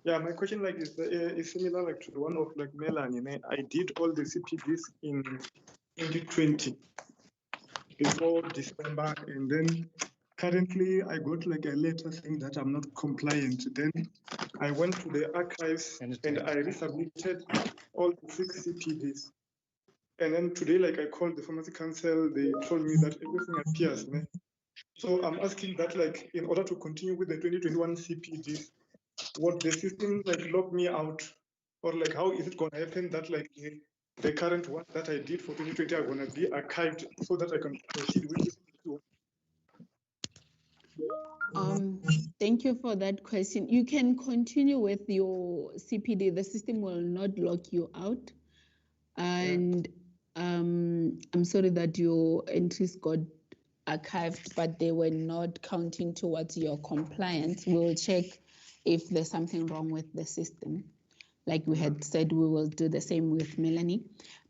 Yeah, my question is similar to the one of Melanie. I did all the CPDs in 2020 before December, and then currently I got a letter saying that I'm not compliant. Then I went to the archives and I resubmitted all the 6 CPDs. And then today, I called the pharmacy council, they told me that everything appears. So I'm asking that, in order to continue with the 2021 CPDs, would the system lock me out, or how is it going to happen that the current one that I did for 2020 are going to be archived so that I can proceed with it? Thank you for that question. You can continue with your CPD. The system will not lock you out. And I'm sorry that your entries got archived, but they were not counting towards your compliance, we will check if there's something wrong with the system. Like we had said, we will do the same with Melanie,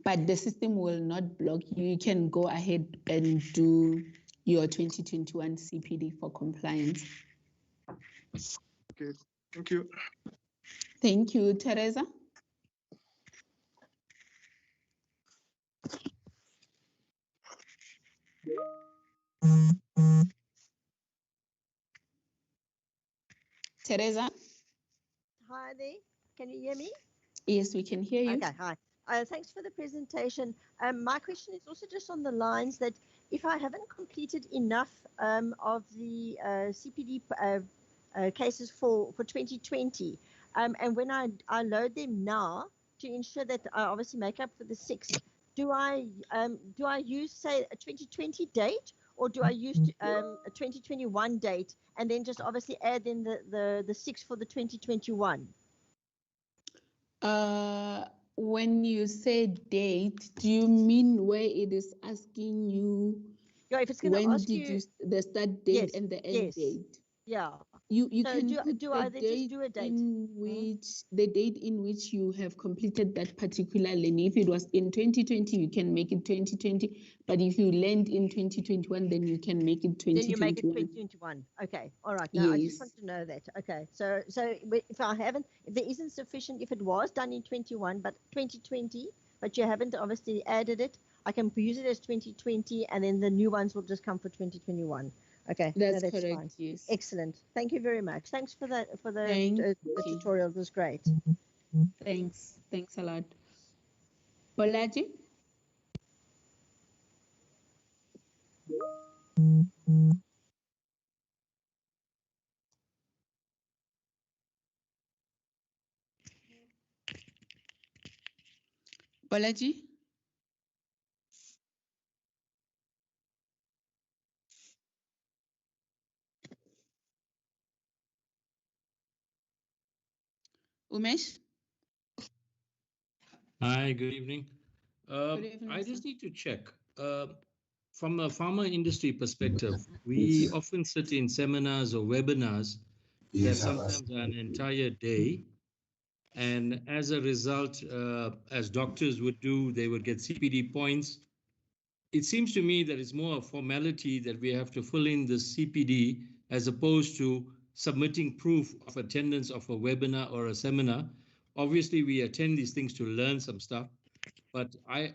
but the system will not block you. You can go ahead and do your 2021 CPD for compliance. Okay, thank you. Thank you, Teresa. Teresa? Hi there. Can you hear me? Yes, we can hear you. Okay, hi. Thanks for the presentation. My question is also just on the lines that if I haven't completed enough of the CPD cases for 2020, and when I load them now to ensure that I obviously make up for the 6, do I use, say, a 2020 date, or do I use a 2021 date and then just obviously add in the 6 for the 2021? When you say date, do you mean where it is asking you? Yeah, if it's going to when ask did you the start date yes, and the end yes, date? yeah. You So can do put I the then just date do a date? in which the date in which you have completed that particular lane. If it was in 2020, you can make it 2020. But if you land in 2021, then you can make it 2021. Then you make it 2021. Okay, all right. Now I just want to know that. Okay, so if there isn't sufficient, if it was done in 21 but 2020, but you haven't obviously added it, I can use it as 2020, and then the new ones will just come for 2021. Okay, that's correct. Fine. Yes. Excellent. Thank you very much. Thanks for the Thank tutorial. It was great. Thanks a lot. Bolaji? Bolaji? Umesh? Hi, good evening. Good evening, I sir. just need to check. From a pharma industry perspective, we often sit in seminars or webinars that sometimes are an entire day. And as a result, as doctors would do, they would get CPD points. It seems to me that it's more a formality that we have to fill in the CPD as opposed to submitting proof of attendance of a webinar or a seminar. Obviously, we attend these things to learn some stuff, but I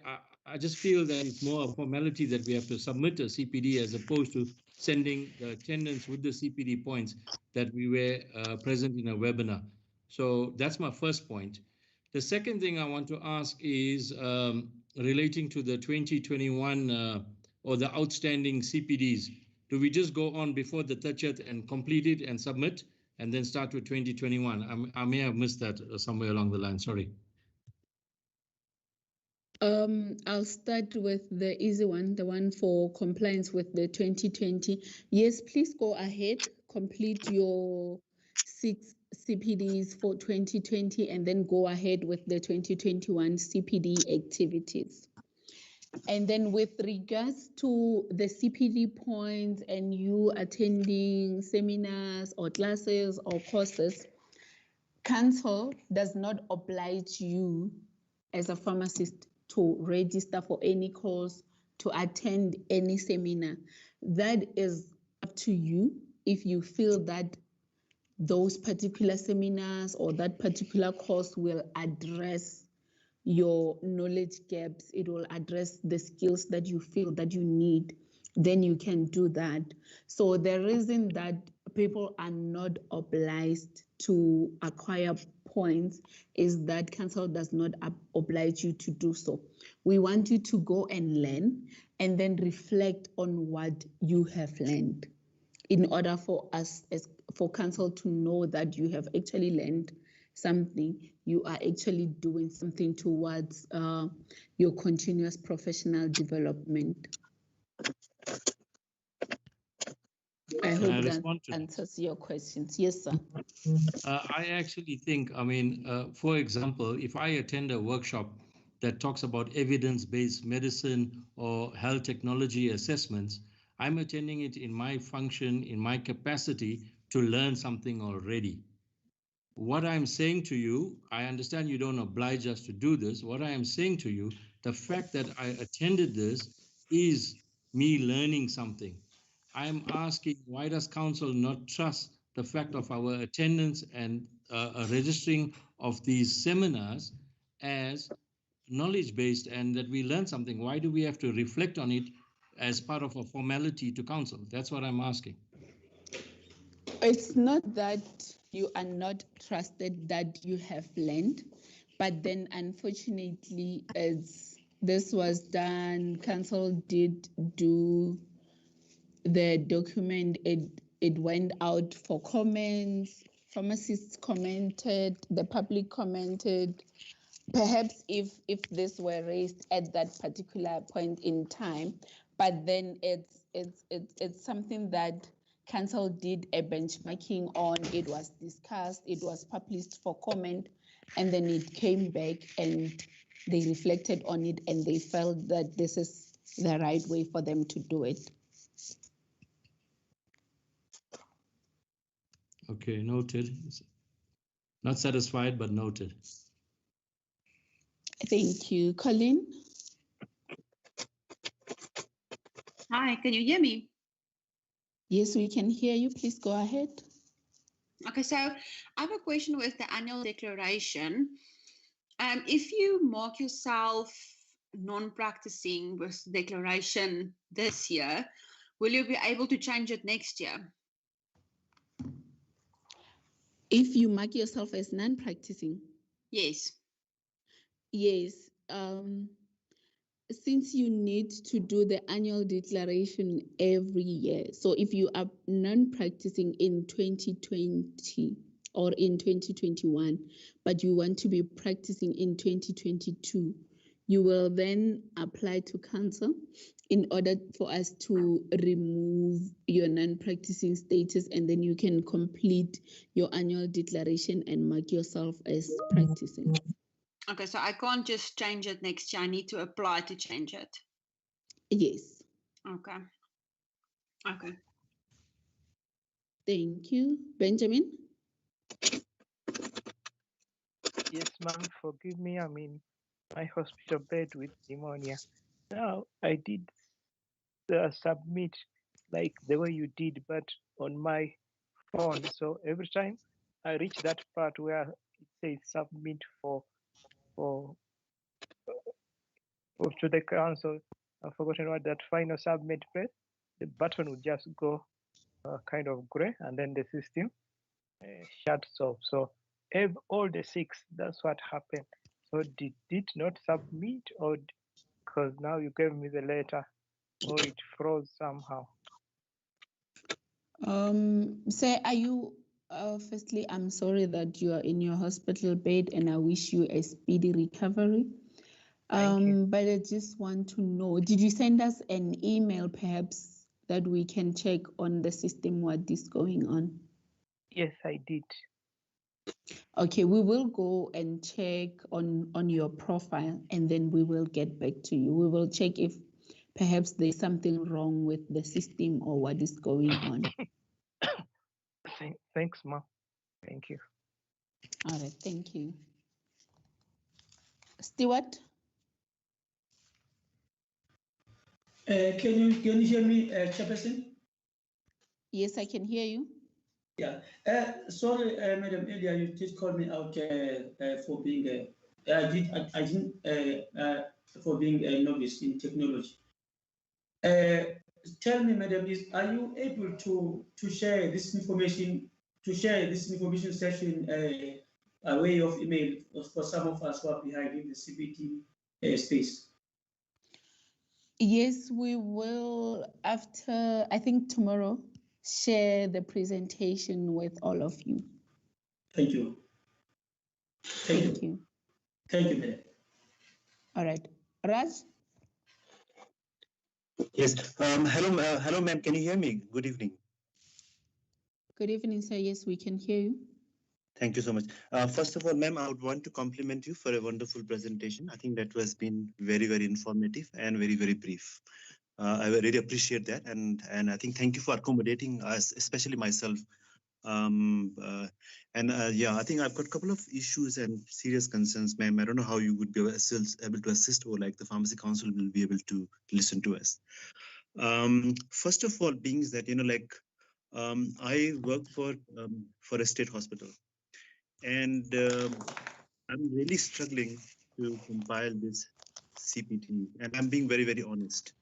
just feel that it's more a formality that we have to submit a CPD as opposed to sending the attendance with the CPD points that we were present in a webinar. So that's my first point. The second thing I want to ask is relating to the 2021 or the outstanding CPDs. Do we just go on before the 30th and complete it and submit and then start with 2021? I may have missed that somewhere along the line, sorry. I'll start with the easy one, the one for compliance with the 2020. Yes, please go ahead, complete your 6 CPDs for 2020, and then go ahead with the 2021 CPD activities. And then with regards to the CPD points and you attending seminars or classes or courses, Council does not oblige you as a pharmacist to register for any course, to attend any seminar. That is up to you if you feel that those particular seminars or that particular course will address your knowledge gaps, it will address the skills that you feel that you need, then you can do that. So the reason that people are not obliged to acquire points is that Council does not oblige you to do so. We want you to go and learn and then reflect on what you have learned in order for us, for Council to know that you have actually learned something, you are actually doing something towards your continuous professional development. I hope that answers your questions. Yes, sir. I actually think, I mean, for example, if I attend a workshop that talks about evidence-based medicine or health technology assessments, I'm attending it in my function, in my capacity to learn something already. What I'm saying to you, I understand you don't oblige us to do this. What I am saying to you, the fact that I attended this is me learning something. I'm asking, why does council not trust the fact of our attendance and registering of these seminars as knowledge-based and that we learn something? Why do we have to reflect on it as part of a formality to council? That's what I'm asking. It's not that you are not trusted that you have learned, but then unfortunately, as this was done, council did do the document, it went out for comments, pharmacists commented, the public commented. Perhaps if this were raised at that particular point in time, but then it's something that council did a benchmarking on. It was discussed, it was published for comment, and then it came back and they reflected on it and they felt that this is the right way for them to do it. Okay, noted. Not satisfied, but noted. Thank you. Colleen? Hi, can you hear me? Yes, we can hear you. Please go ahead. Okay, so I have a question with the annual declaration. If you mark yourself non-practicing with declaration this year, will you be able to change it next year? If you mark yourself as non-practicing? Yes. Yes. Since you need to do the annual declaration every year, so if you are non-practicing in 2020 or in 2021, but you want to be practicing in 2022, you will then apply to council in order for us to remove your non-practicing status, and then you can complete your annual declaration and mark yourself as practicing. Okay, so I can't just change it next year. I need to apply to change it. Yes. Okay. Okay. Thank you. Benjamin? Yes, ma'am, forgive me. I'm in my hospital bed with pneumonia. Now, I did submit like the way you did, but on my phone. So every time I reach that part where it says submit for to the council, I've forgotten what that final submit press. The button would just go kind of gray, and then the system shuts off. So all the 6, that's what happened. So did it not submit, or because now you gave me the letter, or it froze somehow? Sir, are you, firstly, I'm sorry that you are in your hospital bed and I wish you a speedy recovery. Thank you. But I just want to know, did you send us an email perhaps that we can check on the system what is going on? Yes, I did. Okay, we will go and check on your profile and then we will get back to you. We will check if perhaps there's something wrong with the system or what is going on. Thanks, ma'am. Thank you. All right, thank you. Stewart? Can you hear me, Chairperson? Yes, I can hear you. Yeah. Sorry, Madam, earlier you did call me out for being for being a novice in technology. Tell me, Madam, are you able to share this information session a way of email for some of us who are behind in the CPD space? Yes, we will, after, I think tomorrow, share the presentation with all of you. Thank you. Thank you. Thank you, Madam. All right. Raj? Yes. Hello, ma'am. Can you hear me? Good evening. Good evening, sir. Yes, we can hear you. Thank you so much. First of all, ma'am, I would want to compliment you for a wonderful presentation. I think that has been very, very informative and very, very brief. I really appreciate that, and I think thank you for accommodating us, especially myself. Yeah, I think I've got a couple of issues and serious concerns, ma'am. I don't know how you would be able to assist, or like the Pharmacy Council will be able to listen to us. First of all, being that I work for a state hospital, and I'm really struggling to compile this CPT, and I'm being very, very honest.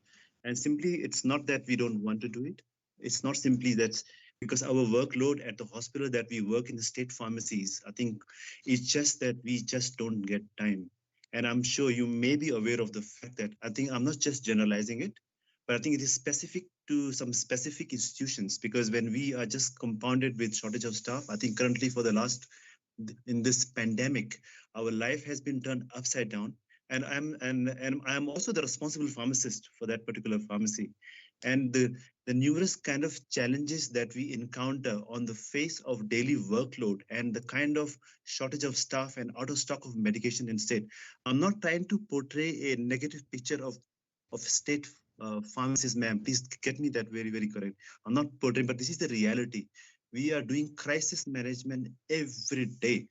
And simply, it's not that we don't want to do it. It's not simply that because our workload at the hospital that we work in the state pharmacies, I think it's just that we just don't get time. And I'm sure you may be aware of the fact that I think I'm not just generalizing it, but I think it is specific to some specific institutions, because when we are just compounded with shortage of staff, I think currently for the last, in this pandemic, our life has been turned upside down. And I'm also the responsible pharmacist for that particular pharmacy. And the numerous kind of challenges that we encounter on the face of daily workload and the kind of shortage of staff and out of stock of medication instead. I'm not trying to portray a negative picture of state pharmacies, ma'am. Please get me that very, very correct. I'm not portraying, but this is the reality. We are doing crisis management every day,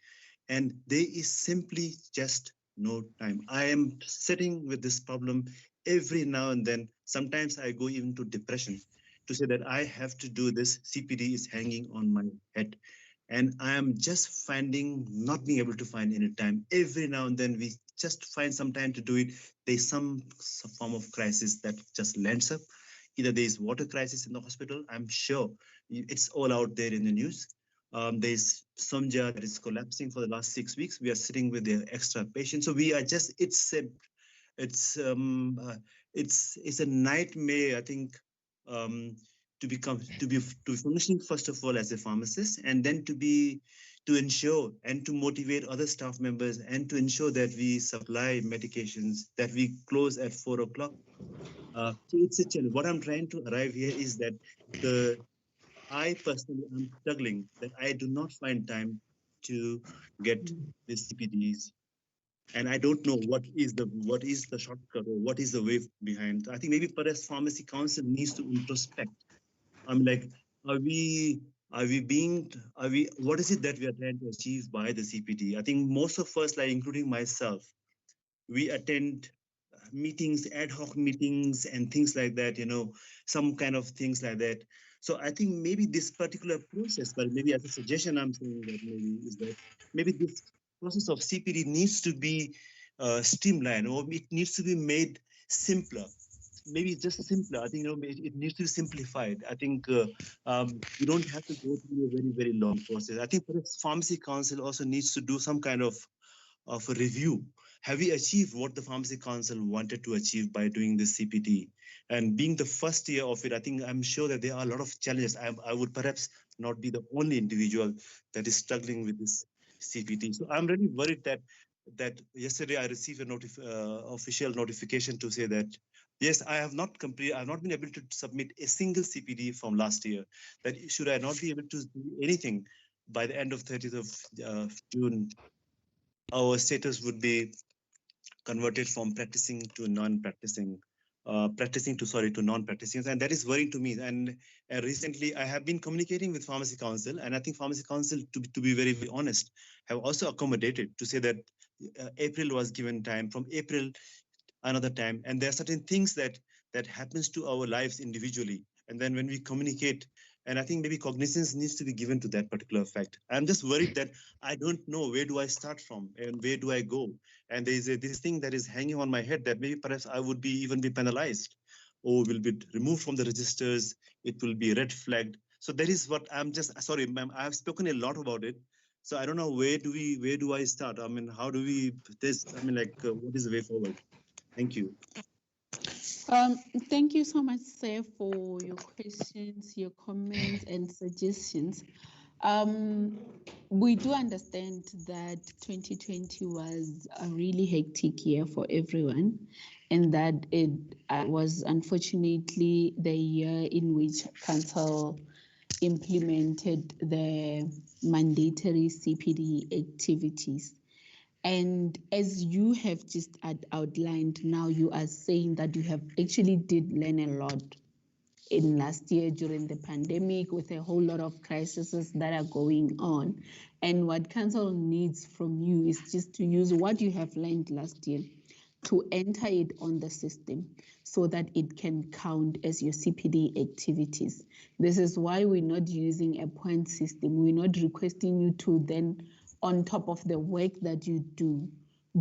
and there is simply just no time. I am sitting with this problem every now and then. Sometimes I go even to depression to say that I have to do this. CPD is hanging on my head. And I am just not being able to find any time. Every now and then we just find some time to do it. There's some form of crisis that just lands up. Either there's water crisis in the hospital. I'm sure it's all out there in the news. There's Somja that is collapsing for the last 6 weeks. We are sitting with the extra patients. So we are just, it's a nightmare, I think, to be functioning first of all as a pharmacist, and then to ensure and to motivate other staff members and to ensure that we supply medications, that we close at 4 o'clock. So it's a challenge. What I'm trying to arrive here is that I personally am struggling that I do not find time to get the CPDs, and I don't know what is the shortcut or what is the way behind. I think maybe perhaps Pharmacy Council needs to introspect. I'm like, what is it that we are trying to achieve by the CPD? I think most of us, like including myself, we attend meetings, ad hoc meetings and things like that, some kind of things like that. So I think maybe this particular process, but maybe as a suggestion, I'm saying that maybe this process of CPD needs to be streamlined, or it needs to be made simpler. Maybe just simpler. I think it needs to be simplified. I think you don't have to go through a very, very long process. I think perhaps Pharmacy Council also needs to do some kind of a review. Have we achieved what the Pharmacy Council wanted to achieve by doing this CPD? And being the first year of it, I think I'm sure that there are a lot of challenges. I would perhaps not be the only individual that is struggling with this CPD. So I'm really worried that yesterday I received an official notification to say that yes, I have not been able to submit a single CPD from last year. That should I not be able to do anything by the end of 30th of June, our status would be converted from practicing to non-practicing, to non-practicing, and that is worrying to me. And recently, I have been communicating with Pharmacy Council, and I think Pharmacy Council, to be very, very honest, have also accommodated to say that April was given time, from April another time, and there are certain things that happens to our lives individually, and then when we communicate. And I think maybe cognizance needs to be given to that particular fact. I'm just worried that I don't know where do I start from and where do I go. And there is this thing that is hanging on my head that maybe perhaps I would even be penalized, or will be removed from the registers. It will be red flagged. So that is what I'm just, sorry, ma'am, I've spoken a lot about it. So I don't know where do I start? I mean, how do we, what is the way forward? Thank you. Thank you so much, sir, for your questions, your comments, and suggestions. We do understand that 2020 was a really hectic year for everyone, and that it was unfortunately the year in which Council implemented the mandatory CPD activities. And as you have just outlined, now you are saying that you have actually did learn a lot in last year during the pandemic with a whole lot of crises that are going on. And what council needs from you is just to use what you have learned last year to enter it on the system so that it can count as your CPD activities. This is why we're not using a point system. We're not requesting you to then, on top of the work that you do,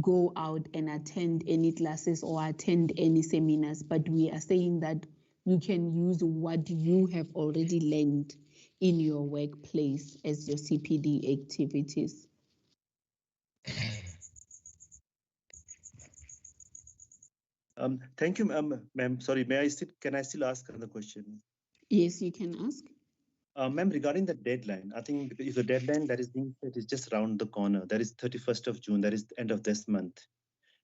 go out and attend any classes or attend any seminars, but we are saying that you can use what you have already learned in your workplace as your CPD activities. Thank you, ma'am. Sorry, can I still ask another question? Yes, you can ask. Ma'am, regarding the deadline, I think if the deadline that is being set is just around the corner, that is 31st of June, that is the end of this month.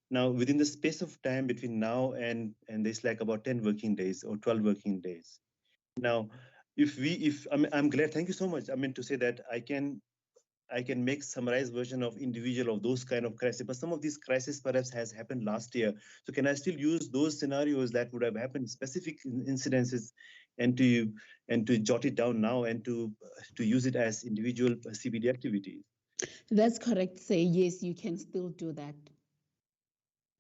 Now, within the space of time between now and there's like about 10 working days or 12 working days. Now, I'm glad, thank you so much. I mean to say that I can make summarized version of individual of those kind of crises, but some of these crises perhaps has happened last year. So can I still use those scenarios that would have happened, specific incidences, and to jot it down now and to use it as individual CPD activities? That's correct. Say yes, you can still do that.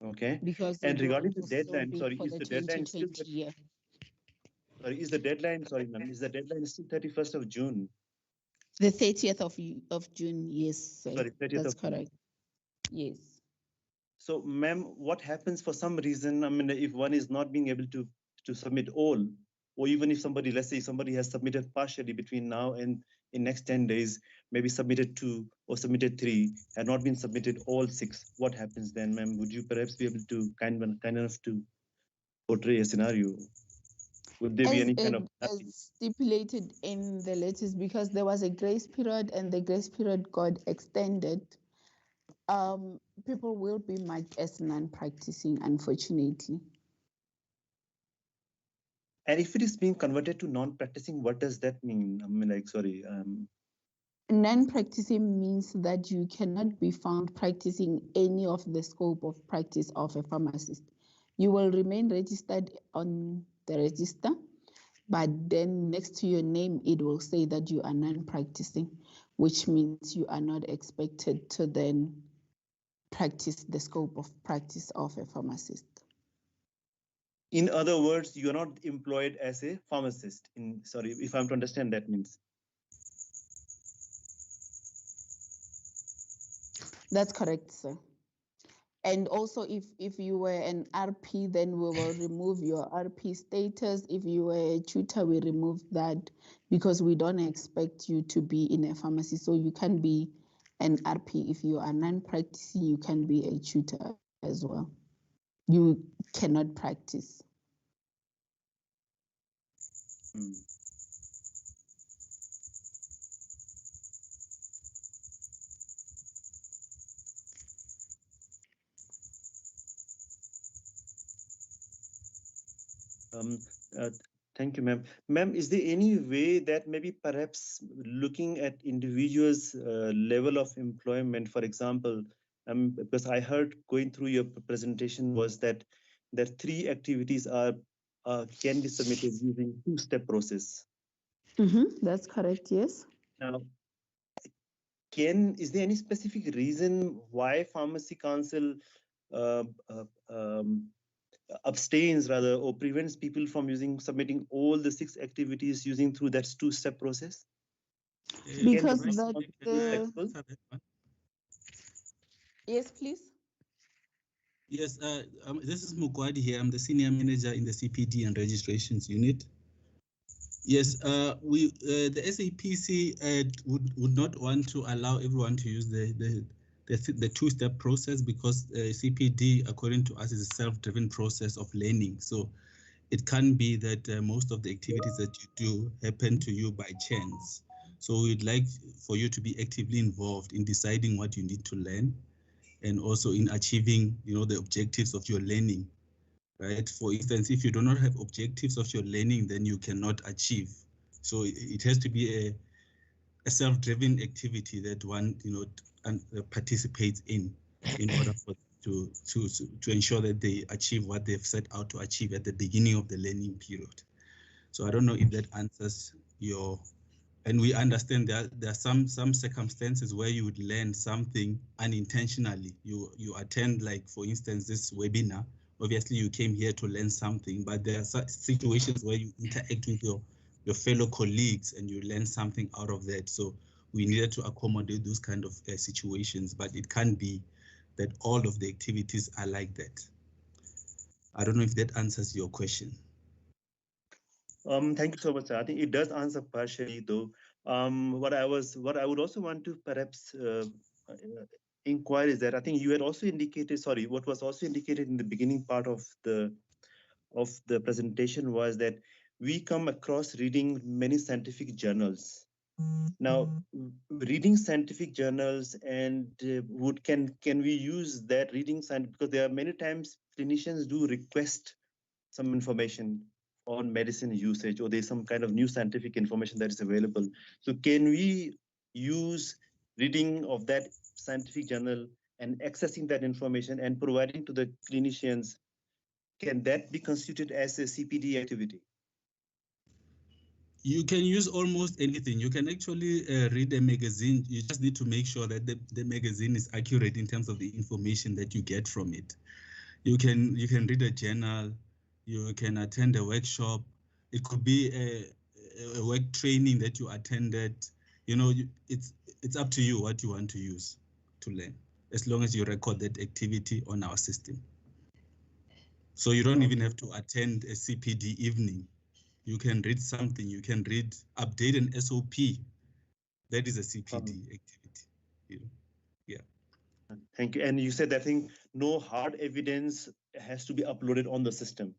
Okay. Because and regarding the deadline, sorry, is the deadline still? Sorry, is the deadline? Sorry, ma'am, is the deadline still 31st of June? The 30th of June, yes. Sorry, 30th that's of June. correct. Yes. So, ma'am, what happens for some reason? I mean, if one is not being able to submit all, or even if somebody, let's say somebody has submitted partially between now and in next 10 days, maybe submitted 2 or submitted 3, had not been submitted all 6, what happens then, ma'am? Would you perhaps be able to kind enough to portray a scenario? Would there be any kind of as stipulated in the letters, because there was a grace period and the grace period got extended, people will be marked as non-practicing, unfortunately. And if it is being converted to non-practicing, what does that mean? I mean, like, sorry. Non-practicing means that you cannot be found practicing any of the scope of practice of a pharmacist. You will remain registered on the register, but then next to your name, it will say that you are non-practicing, which means you are not expected to then practice the scope of practice of a pharmacist. In other words, you are not employed as a pharmacist. Sorry, if I'm to understand, that means. That's correct, sir. And also, if you were an RP, then we will remove your RP status. If you were a tutor, we remove that because we don't expect you to be in a pharmacy. So you can be an RP. If you are non-practicing, you can be a tutor as well. You cannot practice. Thank you, ma'am. Ma'am, is there any way that maybe perhaps looking at individuals' level of employment, for example, because I heard going through your presentation was that 3 activities can be submitted using 2-step process. That's correct, yes. Now, is there any specific reason why Pharmacy Council abstains rather or prevents people from submitting all the 6 activities using through that 2-step process? Because yes, please. Yes, this is Mukwadi here. I'm the senior manager in the CPD and registrations unit. Yes, the SAPC would not want to allow everyone to use the 2-step process because CPD, according to us, is a self-driven process of learning. So it can be that most of the activities that you do happen to you by chance. So we'd like for you to be actively involved in deciding what you need to learn and also in achieving, the objectives of your learning, right? For instance, if you do not have objectives of your learning, then you cannot achieve. So it has to be a self-driven activity that one, participates in. in order for to ensure that they achieve what they've set out to achieve at the beginning of the learning period. So I don't know if that answers your. And we understand that there are some circumstances where you would learn something unintentionally. You attend, like, for instance, this webinar. Obviously, you came here to learn something, but there are situations where you interact with your fellow colleagues and you learn something out of that. So we needed to accommodate those kind of situations, but it can't be that all of the activities are like that. I don't know if that answers your question. Thank you so much, sir. I think it does answer partially, though. What I would also want to perhaps inquire is that I think you had also indicated, sorry, what was also indicated in the beginning part of the presentation was that we come across reading many scientific journals. Now, reading scientific journals and can we use that reading science, because there are many times clinicians do request some information on medicine usage, or there's some kind of new scientific information that is available. So can we use reading of that scientific journal and accessing that information and providing to the clinicians? Can that be constituted as a CPD activity? You can use almost anything. You can actually read a magazine. You just need to make sure that the magazine is accurate in terms of the information that you get from it. You can read a journal. You can attend a workshop. It could be a work training that you attended. You know, it's up to you what you want to use to learn, as long as you record that activity on our system. So you don't even have to attend a CPD evening. You can read something. You can read, update an SOP. That is a CPD activity. Yeah. Thank you. And you said that thing, no hard evidence has to be uploaded on the system.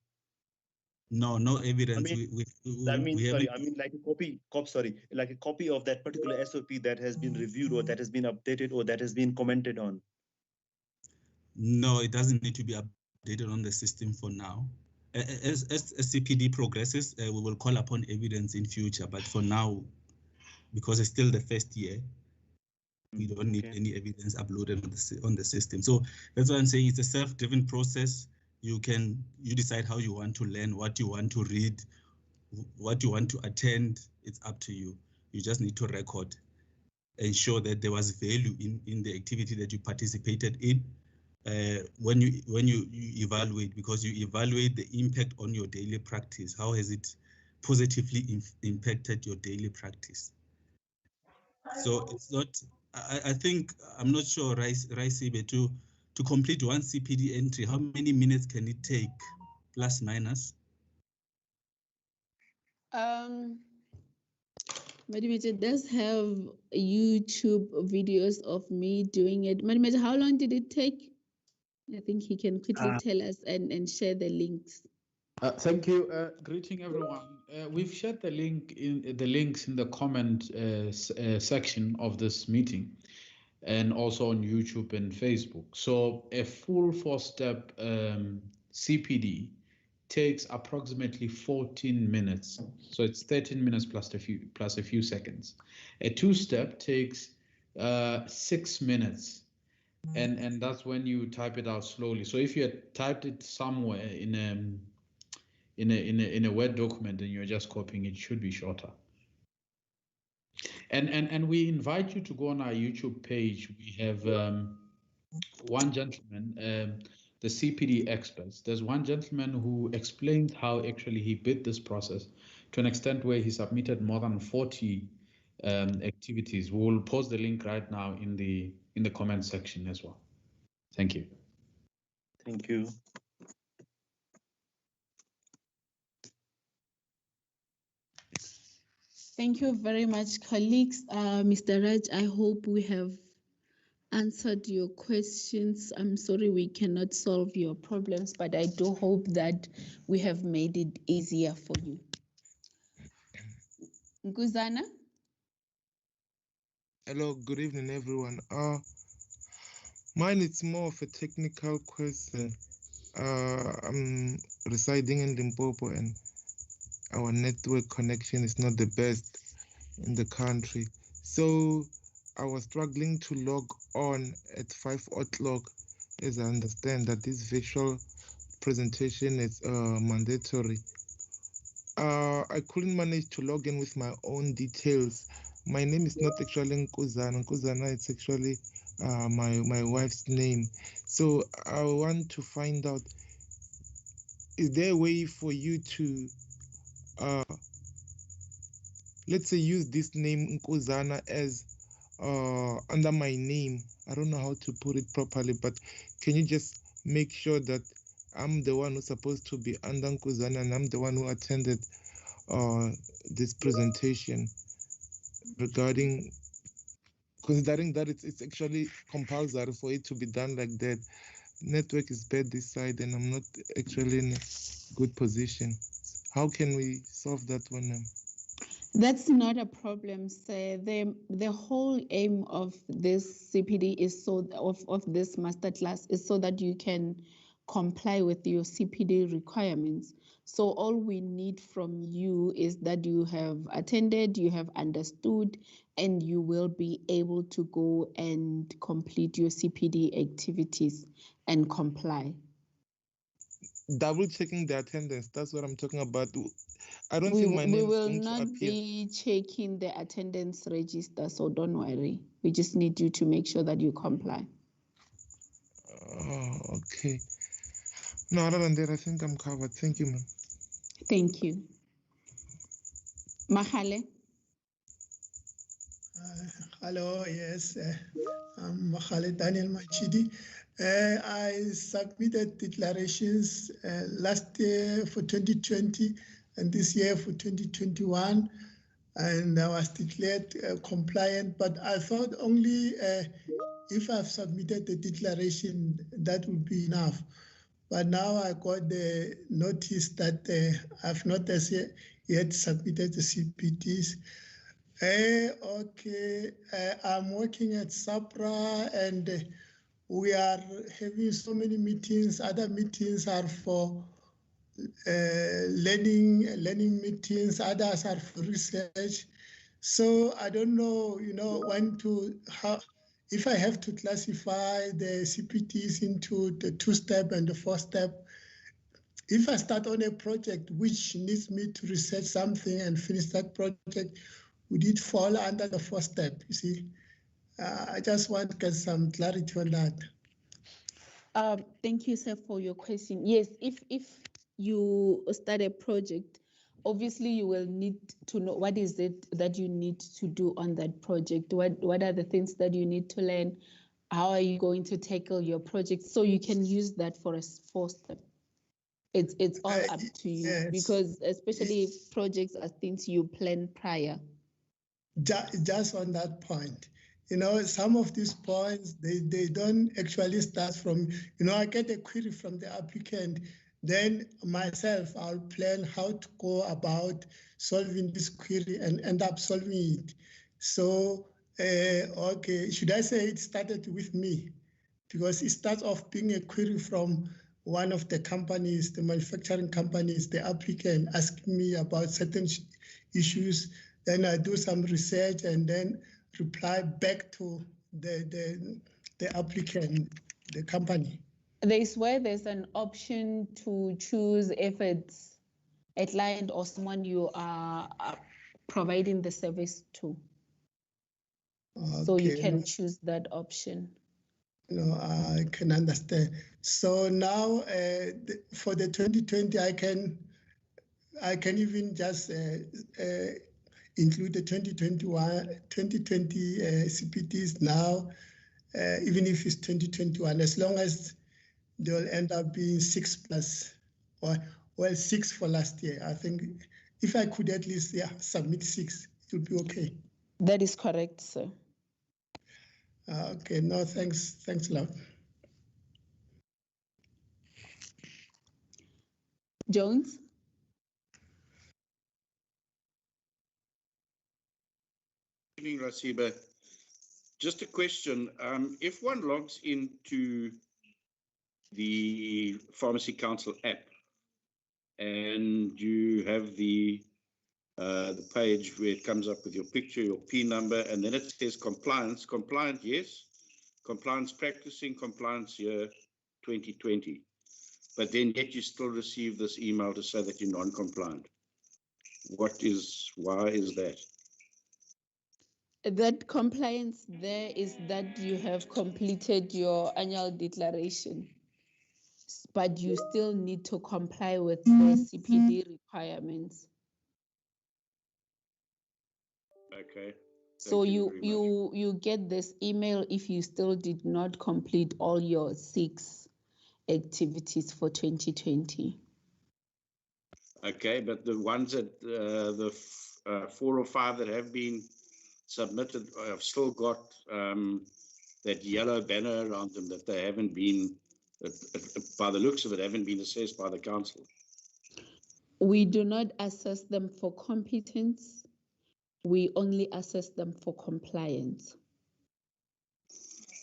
No evidence. I mean like a copy of that particular SOP that has been reviewed or that has been updated or that has been commented on. No, it doesn't need to be updated on the system for now. As CPD progresses, we will call upon evidence in future. But for now, because it's still the first year, we don't need any evidence uploaded on the system. So that's why I'm saying it's a self-driven process. You decide how you want to learn, what you want to read, what you want to attend. It's up to you. You just need to record, ensure that there was value in the activity that you participated in. When you evaluate, because you evaluate the impact on your daily practice. How has it positively impacted your daily practice? So it's not, I think, I'm not sure, Raisibe, to complete one CPD entry, how many minutes can it take, plus minus? Madimete does have YouTube videos of me doing it. Madimete, how long did it take? I think he can quickly tell us and share the links. Thank you. Greeting everyone. We've shared the links in the comment section of this meeting, and also on YouTube and Facebook. So a full 4-step CPD takes approximately 14 minutes. So it's 13 minutes plus a few seconds. A 2-step takes 6 minutes. And that's when you type it out slowly. So if you had typed it somewhere in a Word document and you're just copying, it should be shorter. And we invite you to go on our YouTube page. We have one gentleman, the CPD experts. There's one gentleman who explained how actually he built this process to an extent where he submitted more than 40 activities. We will post the link right now in the comment section as well. Thank you. Thank you. Thank you very much, colleagues. Mr. Raj, I hope we have answered your questions. I'm sorry we cannot solve your problems, but I do hope that we have made it easier for you. Nkuzana? Hello, good evening, everyone. Mine is more of a technical question. I'm residing in Limpopo and our network connection is not the best in the country. So I was struggling to log on at 5 o'clock, as I understand that this virtual presentation is mandatory. I couldn't manage to log in with my own details. My name is not actually Nkuzana. Nkuzana is actually my wife's name. So I want to find out, is there a way for you to, let's say, use this name Nkuzana as under my name? I don't know how to put it properly, but can you just make sure that I'm the one who's supposed to be under Nkuzana and I'm the one who attended this presentation regarding, considering that it's actually compulsory for it to be done like that. Network is bad this side and I'm not actually in a good position. How can we solve that one? That's not a problem, sir. The whole aim of this CPD is of this masterclass is so that you can comply with your CPD requirements. So all we need from you is that you have attended, you have understood, and you will be able to go and complete your CPD activities and comply. Double checking the attendance, that's what I'm talking about. I don't think my name We is will going to not appear. be checking the attendance register, so don't worry. We just need you to make sure that you comply. Oh, okay. No, other than that, I think I'm covered. Thank you, ma'am. Thank you. Mahale? Hello, yes, I'm Mahale Daniel Machidi. I submitted declarations last year for 2020 and this year for 2021, and I was declared compliant, but I thought only if I've submitted the declaration, that would be enough. But now I got the notice that I've not as yet submitted the CPDs. Okay, I'm working at SAPRA and we are having so many meetings. Other meetings are for learning meetings, others are for research. So I don't know, if I have to classify the CPTs into the 2-step and the 4-step. If I start on a project which needs me to research something and finish that project, would it fall under the 4-step? You see, I just want to get some clarity on that. Thank you, sir, for your question. Yes, if you start a project, obviously you will need to know what is it that you need to do on that project. What are the things that you need to learn? How are you going to tackle your project? So you can use that for a 4-step. It's all up to you, yes. because especially if projects are things you plan prior. Just on that point, some of these points, they don't actually start from, I get a query from the applicant, then myself, I'll plan how to go about solving this query and end up solving it. So, okay, should I say it started with me? Because it starts off being a query from one of the companies, the manufacturing companies, the applicant asking me about certain issues. Then I do some research and then reply back to the applicant, the company. There's where there's an option to choose if it's a client or someone you are providing the service to. Okay. So you can choose that option. No, I can understand. So now for the 2020, I can even just include the 2020 CPTs now, even if it's 2021, as long as they'll end up being 6 plus, or 6 for last year. I think if I could at least submit 6, it would be okay. That is correct, sir. Okay, no, thanks a lot. Jones? Good evening, Rasiba. Just a question. If one logs into the Pharmacy Council app and you have the the page where it comes up with your picture, your P number, and then it says compliance. Compliant, yes. Compliance practicing, compliance year 2020. But then yet you still receive this email to say that you're non-compliant. Why is that? That compliance there is that you have completed your annual declaration, but you still need to comply with the CPD requirements. Okay. So you get this email if you still did not complete all your 6 activities for 2020. Okay, but the ones that the 4 or 5 that have been submitted have still got that yellow banner around them that they haven't been, by the looks of it, haven't been assessed by the council. We do not assess them for competence. We only assess them for compliance.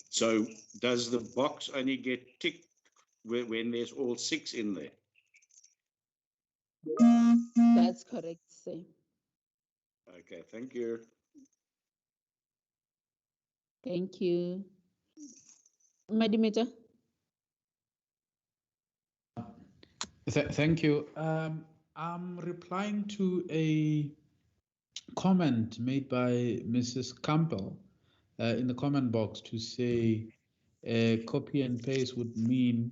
So does the box only get ticked when there's all 6 in there? That's correct, sir. Okay, thank you. Thank you. Madimeta? Thank you. I'm replying to a comment made by Mrs. Campbell in the comment box to say copy and paste would mean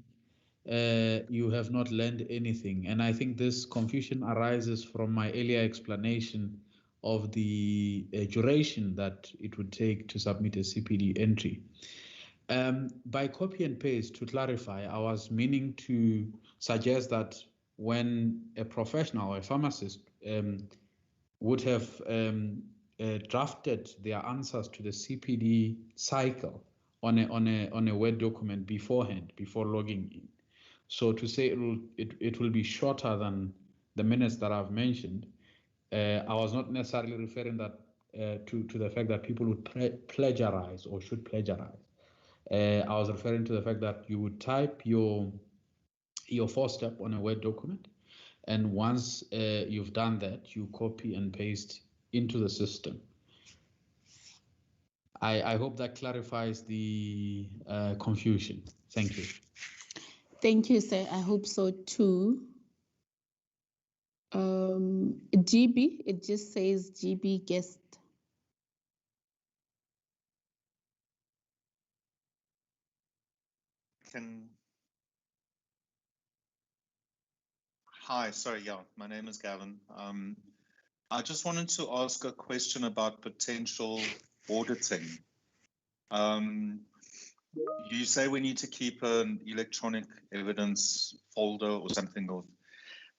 you have not learned anything. And I think this confusion arises from my earlier explanation of the duration that it would take to submit a CPD entry. By copy and paste, to clarify, I was meaning to suggest that when a professional, a pharmacist, would have drafted their answers to the CPD cycle on a Word document beforehand, before logging in. So to say it will be shorter than the minutes that I've mentioned, I was not necessarily referring that to the fact that people would plagiarize or should plagiarize. I was referring to the fact that you would type your 4-step on a Word document, and once you've done that, you copy and paste into the system. I hope that clarifies the confusion. Thank you. Thank you, sir. I hope so too. GB, it just says GB guest. Hi, sorry, yeah, my name is Gavin. I just wanted to ask a question about potential auditing. You say we need to keep an electronic evidence folder or something,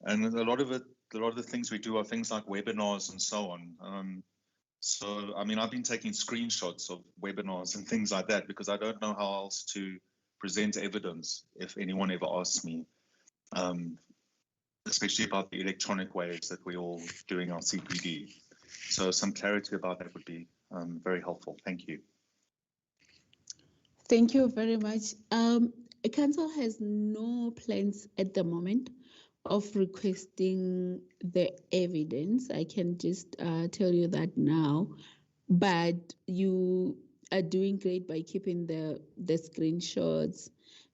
and a lot of the things we do are things like webinars and so on. So, I mean, I've been taking screenshots of webinars and things like that because I don't know how else to present evidence if anyone ever asks me, especially about the electronic ways that we're all doing our CPD. So some clarity about that would be very helpful. Thank you. Thank you very much. Council has no plans at the moment of requesting the evidence. I can just tell you that now, but you are doing great by keeping the screenshots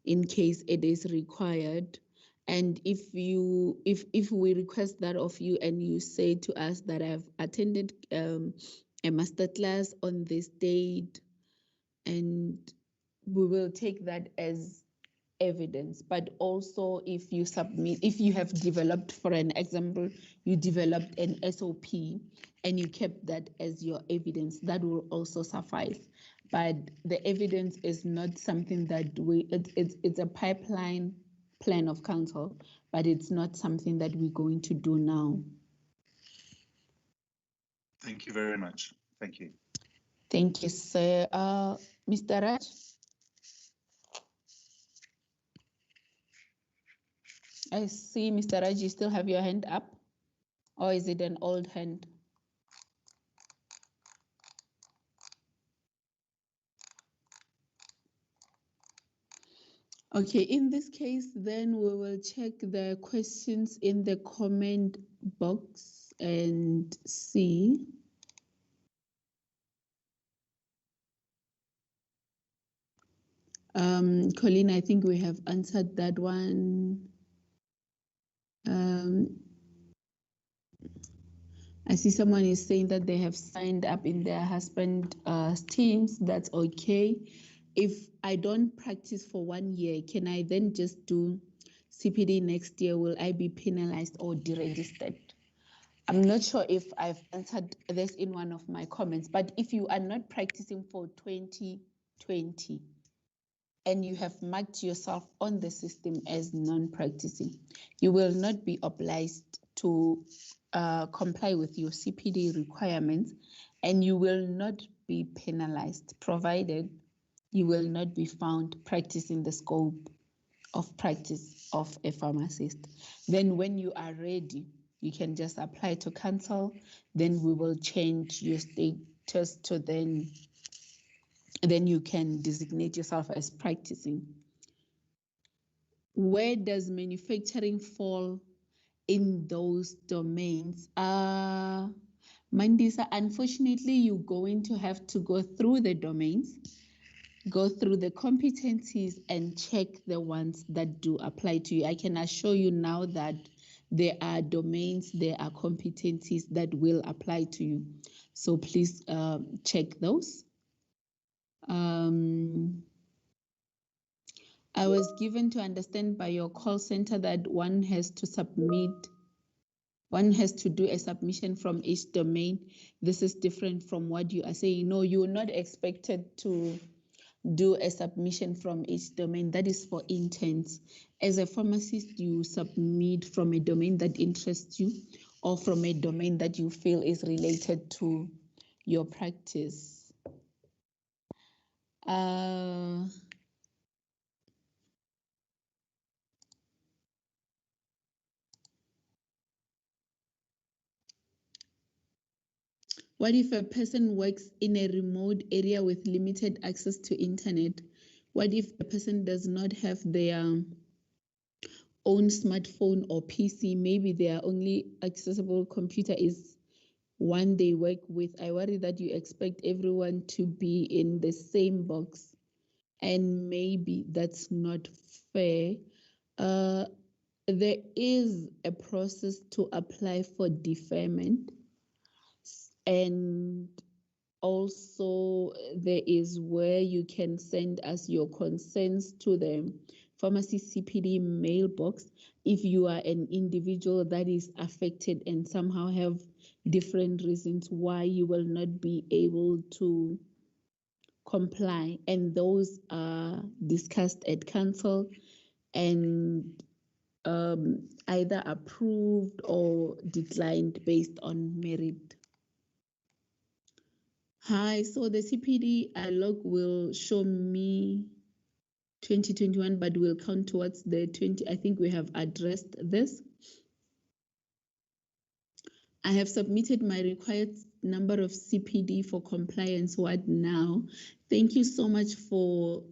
in case it is required. And if we request that of you and you say to us that I've attended a masterclass on this date, and we will take that as evidence. But also if you have developed, for an example, you developed an SOP and you kept that as your evidence, that will also suffice. But the evidence is not something that it's a pipeline plan of council, but it's not something that we're going to do now. Thank you very much. Thank you. Thank you, sir. Mr. Raj? I see, Mr. Raj, you still have your hand up, or is it an old hand? Okay, in this case, then we will check the questions in the comment box. and see. Colleen, I think we have answered that one. I see someone is saying that they have signed up in their husband teams. That's okay. If I don't practice for 1 year, can I then just do CPD next year? Will I be penalized or deregistered? I'm not sure if I've answered this in one of my comments, but if you are not practicing for 2020 and you have marked yourself on the system as non-practicing, you will not be obliged to comply with your CPD requirements, and you will not be penalized, provided you will not be found practicing the scope of practice of a pharmacist. Then when you are ready, you can just apply to cancel. Then we will change your status to then you can designate yourself as practicing. Where does manufacturing fall in those domains? Mandisa, unfortunately, you're going to have to go through the domains, go through the competencies and check the ones that do apply to you. I can assure you now that there are domains, there are competencies that will apply to you. So please check those. I was given to understand by your call center that one has to do a submission from each domain. This is different from what you are saying. No, you're not expected to do a submission from each domain. That is for interns. As a pharmacist, you submit from a domain that interests you or from a domain that you feel is related to your practice. What if a person works in a remote area with limited access to internet? What if the person does not have their own smartphone or PC? Maybe their only accessible computer is one they work with. I worry that you expect everyone to be in the same box, and maybe that's not fair. There is a process to apply for deferment, and also there is where you can send us your concerns to the pharmacy CPD mailbox if you are an individual that is affected and somehow have different reasons why you will not be able to comply, and those are discussed at council and either approved or declined based on merit. Hi, so the CPD log will show me 2021, but will count towards the 20. I think we have addressed this. I have submitted my required number of CPD for compliance. What now? Thank you so much for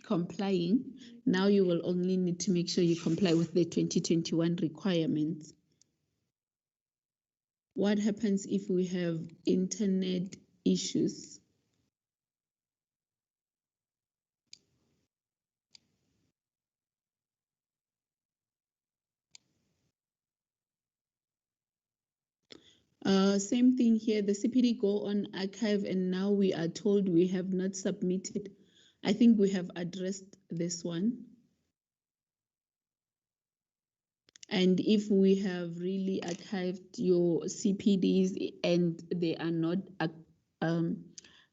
complying. Now you will only need to make sure you comply with the 2021 requirements. What happens if we have internet issues? Same thing here, the CPD go on archive, and now we are told we have not submitted. I think we have addressed this one. And if we have really archived your CPDs and they are not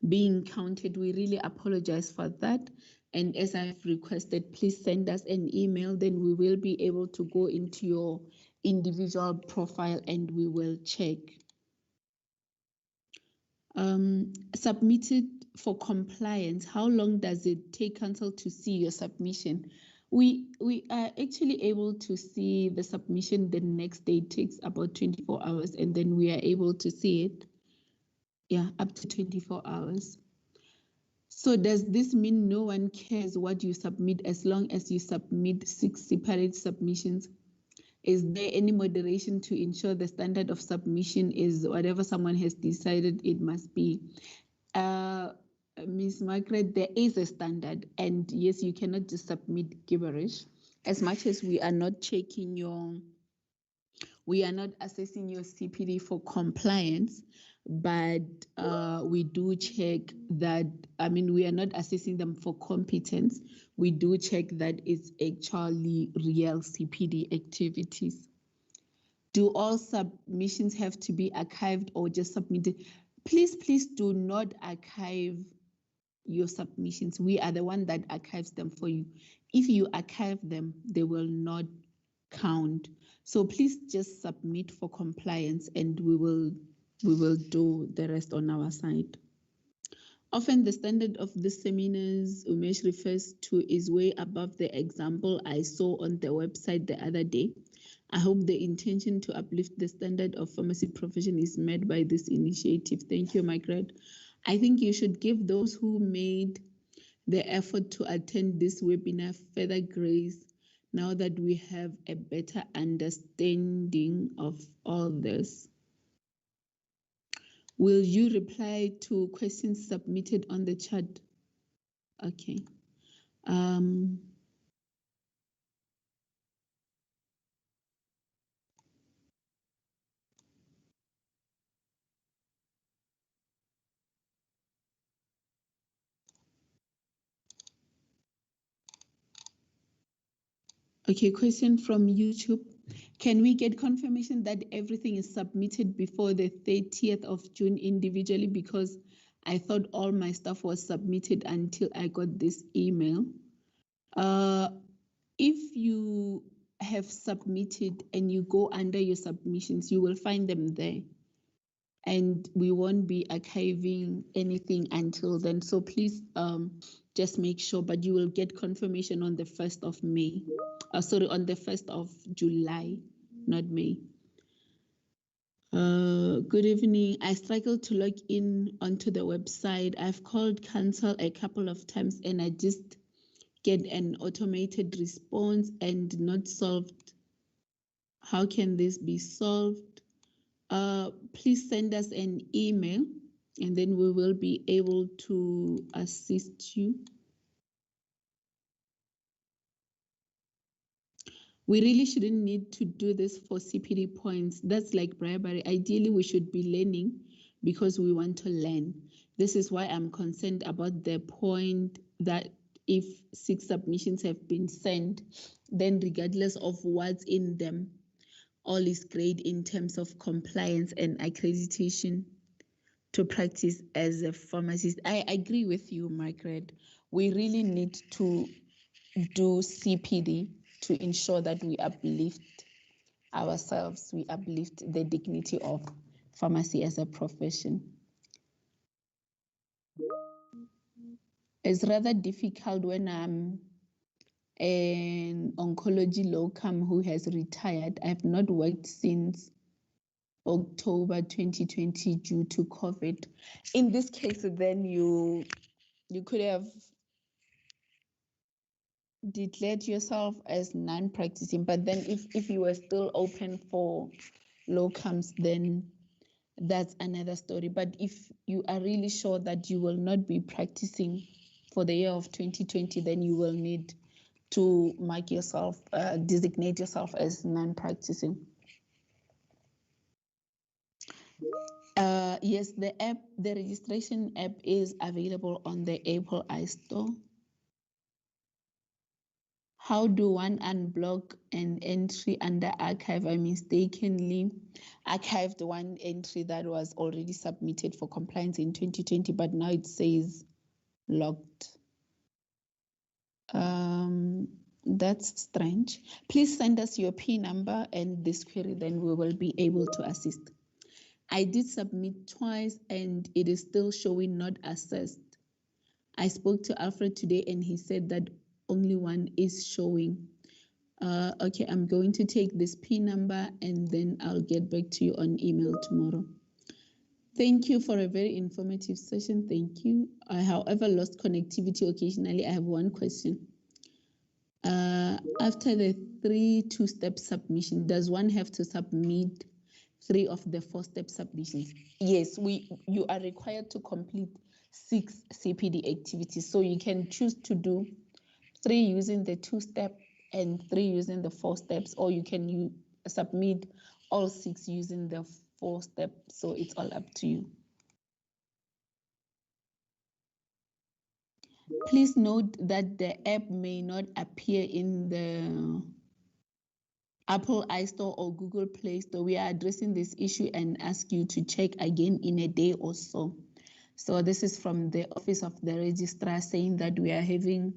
being counted, we really apologize for that. And as I've requested, please send us an email, then we will be able to go into your individual profile and we will check. Submitted for compliance, how long does it take council to see your submission? We are actually able to see the submission the next day. It takes about 24 hours, and then we are able to see it. Yeah, up to 24 hours. So does this mean no one cares what you submit as long as you submit 6 separate submissions? Is there any moderation to ensure the standard of submission is whatever someone has decided it must be? Ms. Margaret, there is a standard, and yes, you cannot just submit gibberish. As much as we are not checking we are not assessing your CPD for compliance, but we do check that, I mean, we are not assessing them for competence. We do check that it's actually real CPD activities. Do all submissions have to be archived or just submitted? Please do not archive your submissions. We are the one that archives them for you. If you archive them, they will not count. So please just submit for compliance, and we will do the rest on our side. Often the standard of the seminars Umesh refers to is way above the example I saw on the website the other day. I hope the intention to uplift the standard of pharmacy profession is met by this initiative. Thank you, Margaret. I think you should give those who made the effort to attend this webinar further grace now that we have a better understanding of all this. Will you reply to questions submitted on the chat? Okay. Okay, question from YouTube. Can we get confirmation that everything is submitted before the 30th of June individually? Because I thought all my stuff was submitted until I got this email. If you have submitted and you go under your submissions, you will find them there. And we won't be archiving anything until then. So please just make sure, but you will get confirmation on the 1st of May. Sorry, on the 1st of July, not May. Good evening. I struggled to log in onto the website. I've called cancel a couple of times and I just get an automated response and not solved. How can this be solved? Please send us an email and then we will be able to assist you. We really shouldn't need to do this for CPD points. That's like bribery. Ideally, we should be learning because we want to learn. This is why I'm concerned about the point that if 6 submissions have been sent, then regardless of what's in them, all is great in terms of compliance and accreditation to practice as a pharmacist. I agree with you, Margaret. We really need to do CPD to ensure that we uplift ourselves, we uplift the dignity of pharmacy as a profession. It's rather difficult when I'm an oncology locum who has retired. I have not worked since October 2020 due to COVID. In this case, then you could have declared yourself as non-practicing, but then if you were still open for locums, then that's another story. But if you are really sure that you will not be practicing for the year of 2020, then you will need to mark yourself, designate yourself as non-practicing. Yes, the registration app is available on the Apple iStore. How do one unblock an entry under archive? I mistakenly archived one entry that was already submitted for compliance in 2020, but now it says locked. That's strange. Please send us your P number and this query, then we will be able to assist. I did submit twice and it is still showing not assessed. I spoke to Alfred today and he said that only one is showing. Okay, I'm going to take this P number and then I'll get back to you on email tomorrow. Thank you for a very informative session. Thank you. I, however, lost connectivity occasionally. I have one question. After the 3 two-step submission. Does one have to submit 3 of the 4-step submissions? Yes, you are required to complete 6 CPD activities. So you can choose to do 3 using the 2-step and 3 using the 4 steps, or you can submit all 6 using the 4-step. So it's all up to you. Please note that the app may not appear in the Apple iStore or Google Play Store. We are addressing this issue and ask you to check again in a day or so. So this is from the Office of the Registrar saying that we are having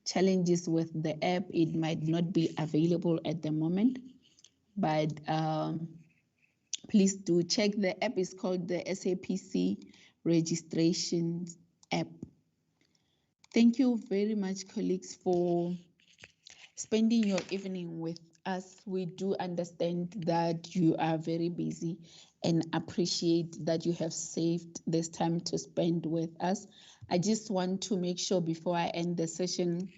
challenges with the app. It might not be available at the moment, but please do check. The app is called the SAPC Registration app. Thank you very much, colleagues, for spending your evening with us. We do understand that you are very busy and appreciate that you have saved this time to spend with us. I just want to make sure before I end the session,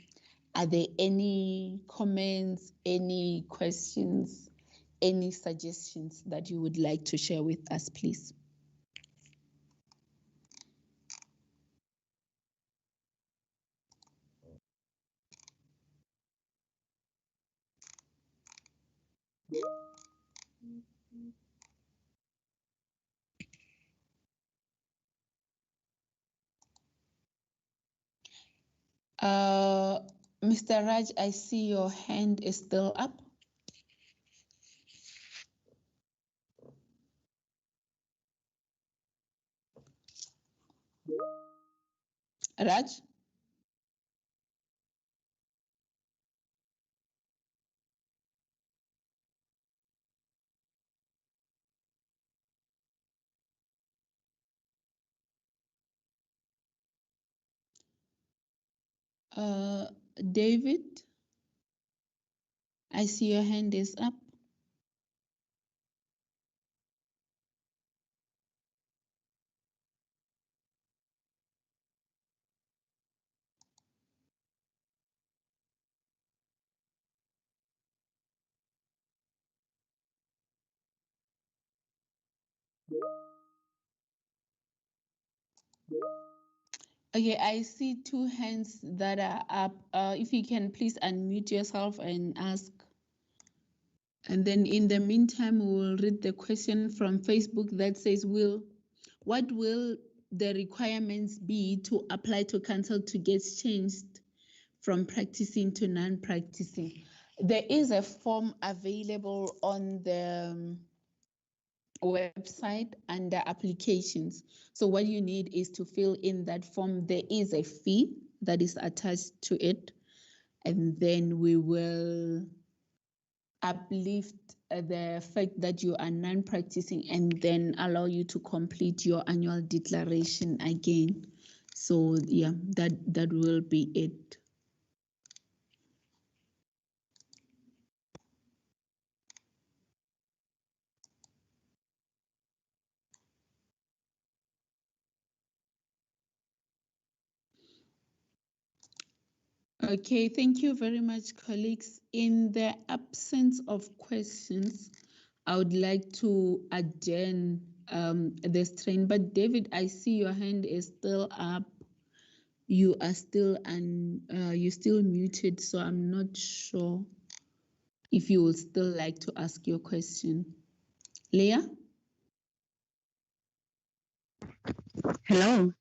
are there any comments, any questions, any suggestions that you would like to share with us, please? Mr. Raj, I see your hand is still up. Raj? David, I see your hand is up. Okay, I see 2 hands that are up. If you can please unmute yourself and ask. And then in the meantime, we'll read the question from Facebook that says, what will the requirements be to apply to council to get changed from practicing to non-practicing? There is a form available on the website under applications. So what you need is to fill in that form. There is a fee that is attached to it, and then we will uplift the fact that you are non-practicing and then allow you to complete your annual declaration again. So yeah, that will be it. Okay, thank you very much, colleagues. In the absence of questions, I would like to adjourn this train. But David, I see your hand is still up. You are still you're still muted, so I'm not sure if you would still like to ask your question. Leah? Hello.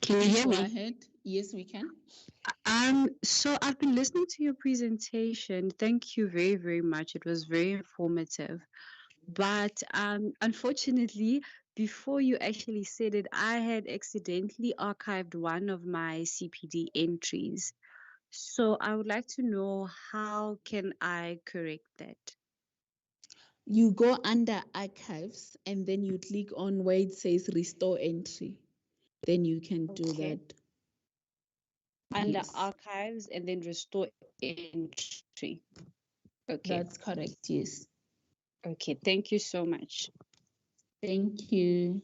Can you hear Go me? ahead. Yes, we can. So I've been listening to your presentation. Thank you very, very much. It was very informative. But unfortunately, before you actually said it, I had accidentally archived one of my CPD entries. So I would like to know, how can I correct that? You go under archives and then you click on where it says restore entry. Then you can do that. Under Yes. archives and then restore entry. Okay. That's correct, yes. Okay, thank you so much. Thank you.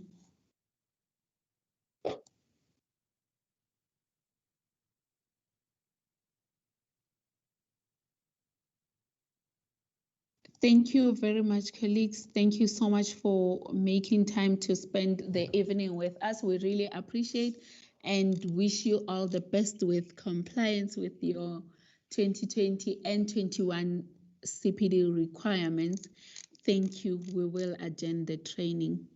Thank you very much, colleagues. Thank you so much for making time to spend the evening with us. We really appreciate and wish you all the best with compliance with your 2020 and 21 CPD requirements. Thank you. We will adjourn the training.